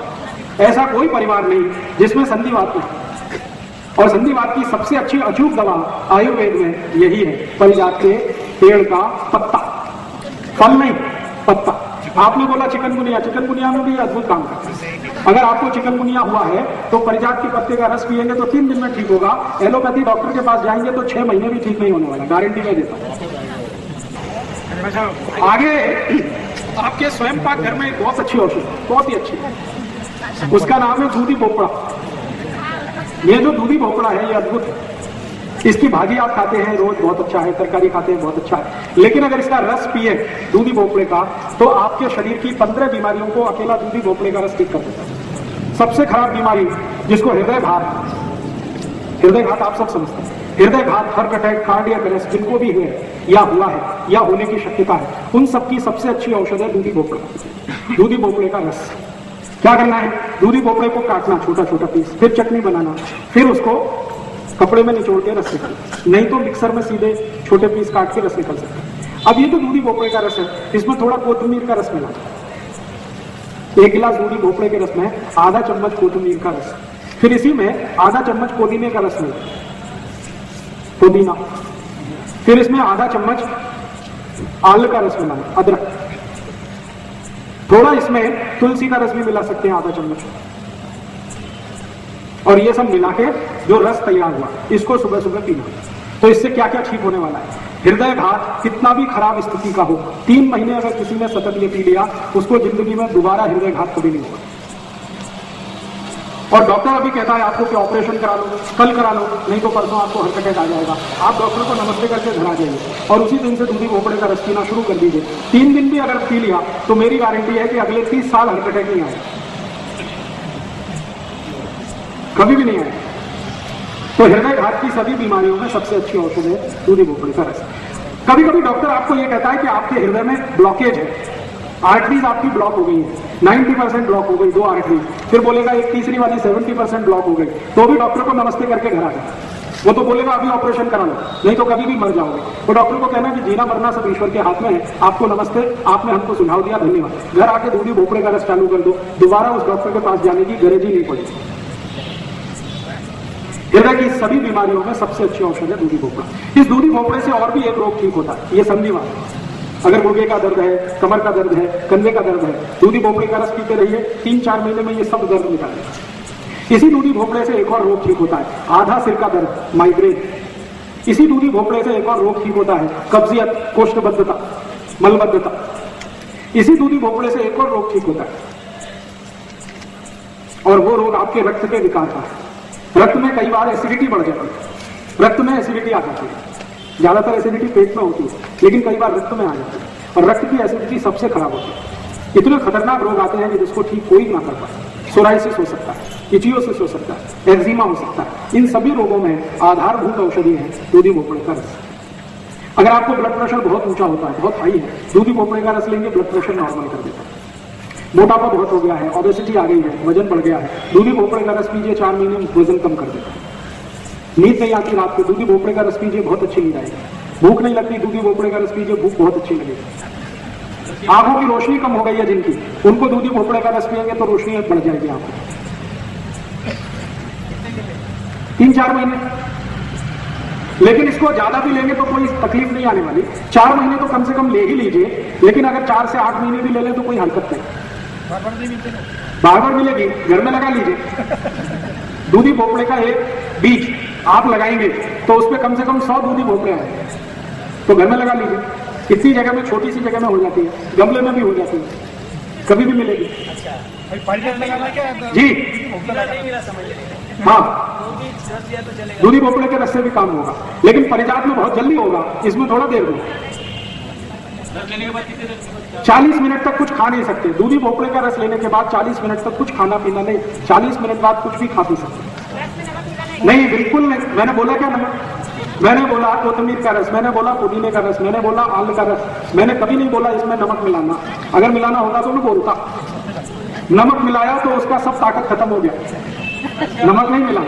ऐसा कोई परिवार नहीं जिसमें संधिवात नहीं। और संधिवात की सबसे अच्छी अचूक दवा आयुर्वेद में यही है, परिजात के पेड़ का पत्ता, फल नहीं पत्ता। आपने बोला चिकनगुनिया, चिकनगुनिया में भी अद्भुत काम करता है। अगर आपको चिकनगुनिया हुआ है तो परिजात के पत्ते का रस पिएंगे तो 3 दिन में ठीक होगा। एलोपैथी डॉक्टर के पास जाएंगे तो 6 महीने भी ठीक नहीं होने वाला, गारंटी मैं देता हूं। आगे आपके स्वयं पाक घर में एक बहुत अच्छी औषधि, बहुत ही अच्छी, उसका नाम है दूधी भोपड़ा। ये जो दूधी भोपड़ा है ये अद्भुत है। इसकी भाजी आप खाते हैं रोज, बहुत अच्छा है, तरकारी खाते हैं, बहुत अच्छा है। लेकिन अगर इसका रस पिए दूधी भोपड़े का तो आपके शरीर की 15 बीमारियों को अकेला दूधी भोपड़े का रस ठीक कर देता है। सबसे खराब बीमारी जिसको हृदय घात, हृदय घात आप सब समझते हैं, हृदय घात, हार्ट अटैक, कार्डियक अरेस्ट जिनको भी है या हुआ है या होने की शक्यता है, उन सबकी सबसे अच्छी औषध है दूधी भोपड़ा। दूधी भोपड़े का रस क्या करना है, दूधी भोपड़े को काटना छोटा छोटा पीस, फिर चटनी बनाना, फिर उसको कपड़े में निचोड़ के रस निकाल, नहीं तो मिक्सर में सीधे छोटे पीस काट के रस निकल सकते हैं। अब ये तो दूधी भोपड़े का रस है, इसमें थोड़ा कोथिंबीर का रस मिला, 1 गिलास दूधी भोपड़े के रस में आधा चम्मच कोथिंबीर का रस, फिर इसी में आधा चम्मच पुदीने का रस मिला, पुदीना, फिर इसमें आधा चम्मच आल का रस मिला, अदरक, थोड़ा इसमें तुलसी का रस भी मिला सकते हैं, आधा चम्मच। और ये सब मिला के जो रस तैयार हुआ इसको सुबह सुबह पीना। तो इससे क्या क्या ठीक होने वाला है, हृदय घात कितना भी खराब स्थिति का हो, 3 महीने अगर किसी ने सतत ये पी लिया उसको जिंदगी में दोबारा हृदय घात कभी नहीं होगा। और डॉक्टर अभी कहता है आपको कि ऑपरेशन करा लो, कल करा लो, नहीं तो परसों आपको हार्ट अटैक आ जाएगा, आप डॉक्टर को नमस्ते करके घर आ जाइए और उसी दिन से दूधी भोपड़े का रस पीना शुरू कर दीजिए। 3 दिन भी अगर पी लिया तो मेरी गारंटी है कि अगले 30 साल हार्ट अटैक नहीं आएगा, कभी भी नहीं आएगा। तो हृदय घात की सभी बीमारियों में सबसे अच्छी औषध है दूधी भोपड़े का रस। कभी कभी डॉक्टर आपको यह कहता है कि आपके हृदय में ब्लॉकेज है, आर्टरीज आपकी ब्लॉक हो गई है, 90% ब्लॉक हो गई, 2 आर्टरीज, फिर बोलेगा एक तीसरी वाली 70% ब्लॉक हो गई, तो भी डॉक्टर को नमस्ते करके घर आ जाए। वो तो बोलेगा अभी ऑपरेशन करा लो, नहीं तो कभी भी मर जाओगे। तो डॉक्टर को कहना कि जीना मरना सब ईश्वर के हाथ में है, आपको नमस्ते, आपने हमको सुझाव दिया, धन्यवाद। घर आके दूधी भोपड़े का रस चालू कर दो, दोबारा उस डॉक्टर के पास जाने की गरज ही नहीं पड़ेगी। हृदय की सभी बीमारियों में सबसे अच्छी औषध है दूधी भोपड़ा। इस दूधी भोपड़े से और भी एक रोग ठीक होता है, ये संधिवात। अगर गुर्गे का दर्द है, कमर का दर्द है, कंधे का दर्द है, दूधी भोपड़े का रस पीते रहिए, 3-4 महीने में ये सब दर्द निकालेगा। इसी दूधी भोपड़े से एक और रोग ठीक होता है, आधा सिर का दर्द, माइग्रेन। इसी दूधी भोपड़े से एक और रोग ठीक होता है, कब्जियत, कोष्ठबद्धता, मलबद्धता। इसी दूधी भोपड़े से एक और रोग ठीक होता है, और वो रोग आपके रक्त के विकार का है। रक्त में कई बार एसिडिटी बढ़ जाती है, रक्त में एसिडिटी आ जाती है, ज्यादातर एसिडिटी पेट में होती है, लेकिन कई बार रक्त में आ जाती है, और रक्त की एसिडिटी सबसे खराब होती है। इतने खतरनाक रोग आते हैं कि जिसको ठीक कोई ना कर पाए। सोराइसिस हो सकता है, इचियोसिस हो सकता है, एक्जिमा हो सकता है। इन सभी रोगों में आधारभूत औषधि है दूधी भोपड़े का रस। अगर आपको ब्लड प्रेशर बहुत ऊंचा होता है, बहुत हाई है, दूधी भोपड़े का रस लेंगे, ब्लड प्रेशर नॉर्मल कर देता है। मोटापा बहुत हो गया है, ओबेसिटी आ गई है, वजन बढ़ गया है, दूधी भोपड़े का रस पीजिए, 4 महीने में वजन कम कर देता है। नींद नहीं आती रात को, दूधी भोपड़े का रस पीजिए, बहुत अच्छी नींद आएगी। भूख नहीं लगती, दूधी भोपड़े का रस पीजिए, भूख बहुत अच्छी लगेगी। आंखों की रोशनी कम हो गई है जिनकी, उनको दूधी भोपड़े का रस पिएंगे तो रोशनी बढ़ जाएगी आंखों। 3-4 महीने, लेकिन इसको ज्यादा भी लेंगे तो कोई तकलीफ नहीं आने वाली। 4 महीने तो कम से कम ले ही लीजिए, लेकिन अगर 4 से 8 महीने भी ले लें तो कोई हरकत नहीं, बार बार मिलेगी, घर में लगा लीजिए। दूधी भोपड़े का एक बीज आप लगाएंगे तो उसपे कम से कम 100 दूधी भोपड़े आएंगे, तो घर में लगा लीजिए। इतनी जगह में, छोटी सी जगह में हो जाती है, गमले में भी हो जाती है, कभी भी मिलेगी। जी हाँ, दूधी भोपड़े के रस से भी काम होगा, लेकिन परिजात में बहुत जल्दी होगा, इसमें थोड़ा देर होगा। 40 मिनट तक कुछ खा नहीं सकते। दूधी भोपड़े का रस लेने के बाद 40 मिनट तक कुछ खाना पीना नहीं, 40 मिनट बाद कुछ भी खा पी सकते नहीं, बिल्कुल नहीं। मैंने बोला क्या नमक, मैंने बोला कोथिंबीर का रस, मैंने बोला पुदीने का रस, मैंने बोला आल का रस, मैंने कभी नहीं बोला इसमें नमक मिलाना। अगर मिलाना होता तो मैं बोलता, नमक मिलाया तो उसका सब ताकत खत्म हो गया। नमक नहीं मिला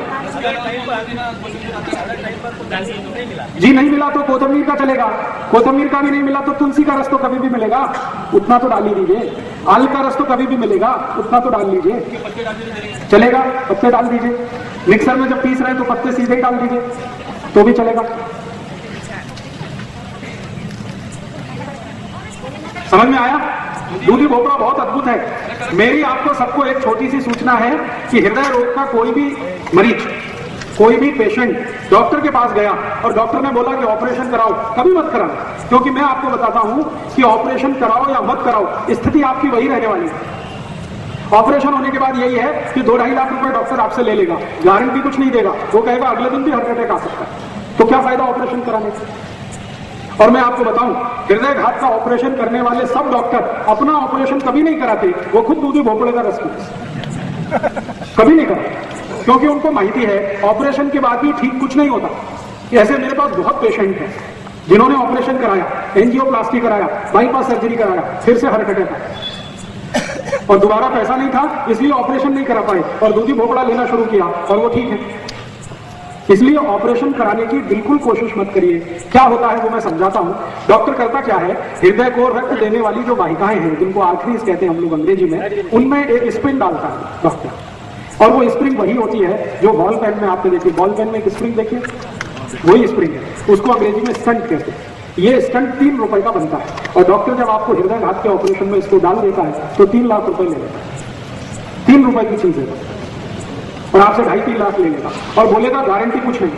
जी, नहीं मिला तो कोतमीर का चलेगा, कोतमीर का भी नहीं मिला तो तुलसी का रस तो कभी भी मिलेगा, उतना तो डाल ही दीजिए। आल का रस तो कभी भी मिलेगा, उतना तो डाल लीजिए, चलेगा। पत्ते डाल दीजिए, मिक्सर में जब पीस रहे हैं तो पत्ते सीधे ही डाल दीजिए तो भी चलेगा। समझ में आया? दूधी भोपड़ा बहुत अद्भुत है। मेरी आपको सबको एक छोटी सी सूचना है कि हृदय रोग का कोई भी मरीज, कोई भी पेशेंट डॉक्टर के पास गया और डॉक्टर ने बोला कि ऑपरेशन कराओ, कभी मत कराओ, क्योंकि मैं आपको बताता हूं कि ऑपरेशन कराओ या मत कराओ, स्थिति आपकी वही रहने वाली है। ऑपरेशन होने के बाद यही है कि 2-2.5 लाख रुपए डॉक्टर आपसे ले लेगा, गारंटी कुछ नहीं देगा, वो कहेगा अगले दिन भी हार्ट अटैक आ सकता है, तो क्या फायदा ऑपरेशन कराने से। और मैं आपको बताऊं, हृदयघात का ऑपरेशन करने वाले सब डॉक्टर अपना ऑपरेशन कभी नहीं कराते, वो खुद दूधी भोपड़े का रस पीते, कभी नहीं कराते, क्योंकि उनको माहिती है ऑपरेशन के बाद भी ठीक कुछ नहीं होता। ऐसे मेरे पास बहुत पेशेंट हैं जिन्होंने ऑपरेशन कराया, एंजियोप्लास्टी कराया, बाईपास सर्जरी कराया, फिर से हार्ट अटैक आया और दोबारा पैसा नहीं था इसलिए ऑपरेशन नहीं करा पाए और दूधी भोपड़ा लेना शुरू किया और वो ठीक है। इसलिए ऑपरेशन कराने की बिल्कुल कोशिश मत करिए। क्या होता है वो मैं समझाता हूं। डॉक्टर करता क्या है, हृदय को रक्त देने वाली जो वाहिकाएं हैं, जिनको आर्टरीज कहते हैं हम लोग अंग्रेजी में, उनमें एक स्प्रिंग डालता है डॉक्टर, और वो स्प्रिंग वही होती है जो बॉल पेन में आपने देखी, बॉल पेन में एक स्प्रिंग देखिए, वही स्प्रिंग है, उसको अंग्रेजी में स्टंट कहते हैं। ये स्टंट 3 रुपए का बनता है और डॉक्टर जब आपको हृदयघात के ऑपरेशन में इसको डाल देता है तो 3 लाख रुपए ले लेता है। 3 रुपए की चीज है और आपसे 2.5-3 लाख ले लेगा और बोलेगा गारंटी कुछ नहीं,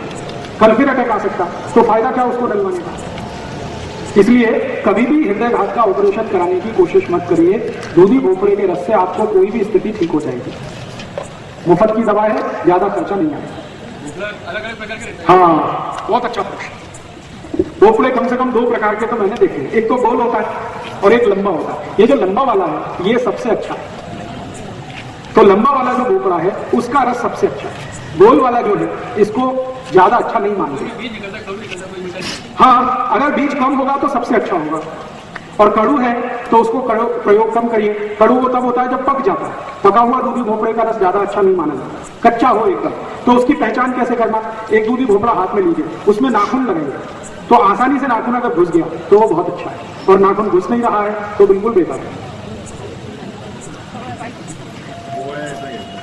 कल फिर अटैक आ सकता, तो फायदा क्या उसको डलवाने का। इसलिए कभी भी हृदयघात का ऑपरेशन कराने की कोशिश मत करिए। दूधी भोपड़े के रस से आपको कोई भी स्थिति ठीक हो जाएगी। मुफ्त की दवा है, ज्यादा खर्चा नहीं आएगा। अलग-अलग प्रकार के हाँ, बहुत अच्छा प्रश्न। भोपड़े कम से कम 2 प्रकार के तो मैंने देखे, एक तो गोल होता है और एक लंबा होता है। ये जो लंबा वाला है ये सबसे अच्छा है, तो लंबा वाला जो भोपड़ा है उसका रस सबसे अच्छा है। गोल वाला जो है इसको ज्यादा अच्छा नहीं मानते। बीज निकलता, कड़ू निकलता, कोई मीठा नहीं। हाँ, अगर बीज कम होगा तो सबसे अच्छा होगा, और कड़ू है तो उसको प्रयोग कम करिए। कड़ू वो तब होता है जब पक जाता है, पका हुआ दूधी भोपड़े का रस ज्यादा अच्छा नहीं माना जाता, कच्चा हो एकदम। तो उसकी पहचान कैसे करना, एक दूधी भोपड़ा हाथ में लीजिए, उसमें नाखून लगेंगे, तो आसानी से नाखून अगर घुस गया तो वो बहुत अच्छा है, और नाखून घुस नहीं रहा है तो बिल्कुल बेकार है।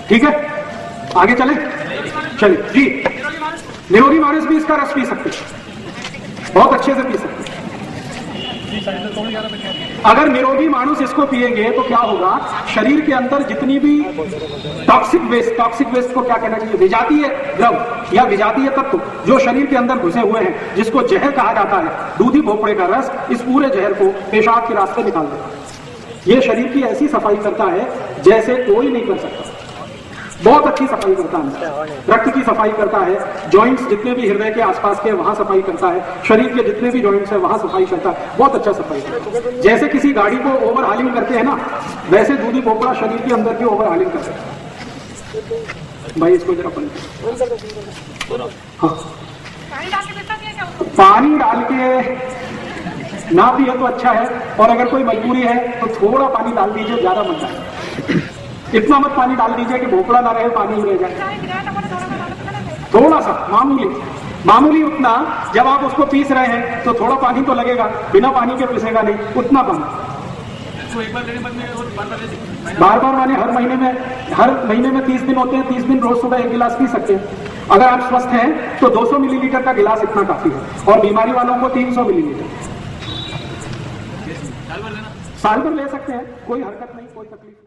ठीक है, आगे चले, चलिए जी। निरोगी मानुस भी इसका रस पी सकते हैं, बहुत अच्छे से पी सकते हैं। अगर निरोगी मानुस इसको पिएंगे तो क्या होगा, शरीर के अंदर जितनी भी टॉक्सिक वेस्ट को क्या कहना चाहिए, विजातीय द्रव या विजातीय तत्व जो शरीर के अंदर घुसे हुए हैं, जिसको जहर कहा जाता है, दूधी भोपड़े का रस इस पूरे जहर को पेशाब के रास्ते निकाल देता है। ये शरीर की ऐसी सफाई करता है जैसे कोई नहीं कर सकता, बहुत अच्छी सफाई करता है। रक्त की सफाई करता है, जॉइंट्स जितने भी हृदय के आसपास के वहां सफाई करता है, शरीर के जितने भी जॉइंट्स है वहां सफाई करता है, बहुत अच्छा सफाई करता है। जैसे किसी गाड़ी को ओवरहालिंग करते हैं ना, वैसे दूधी भोपड़ा शरीर के अंदर की ओवरहालिंग करता है। भाई इसको जरा हाँ, पानी डाल के ना पिए तो अच्छा है, और अगर कोई मजबूरी है तो थोड़ा पानी डाल दीजिए, ज्यादा मत डालिए। इतना मत पानी डाल दीजिए कि भोपड़ा ना रहे, पानी ही रह जाए, थोड़ा सा मामूली उतना। जब आप उसको पीस रहे हैं तो थोड़ा पानी तो लगेगा, बिना पानी के पिसेगा नहीं, उतना पानी। तो एक बार लेने बाद में और बार माने हर महीने में 30 दिन होते हैं, 30 दिन रोज सुबह 1 गिलास पी सकते हैं। अगर आप स्वस्थ हैं तो 200 मिलीलीटर का गिलास इतना काफी है, और बीमारी वालों को 300 मिलीलीटर साल भर ले सकते हैं, कोई हरकत नहीं, कोई तकलीफ नहीं।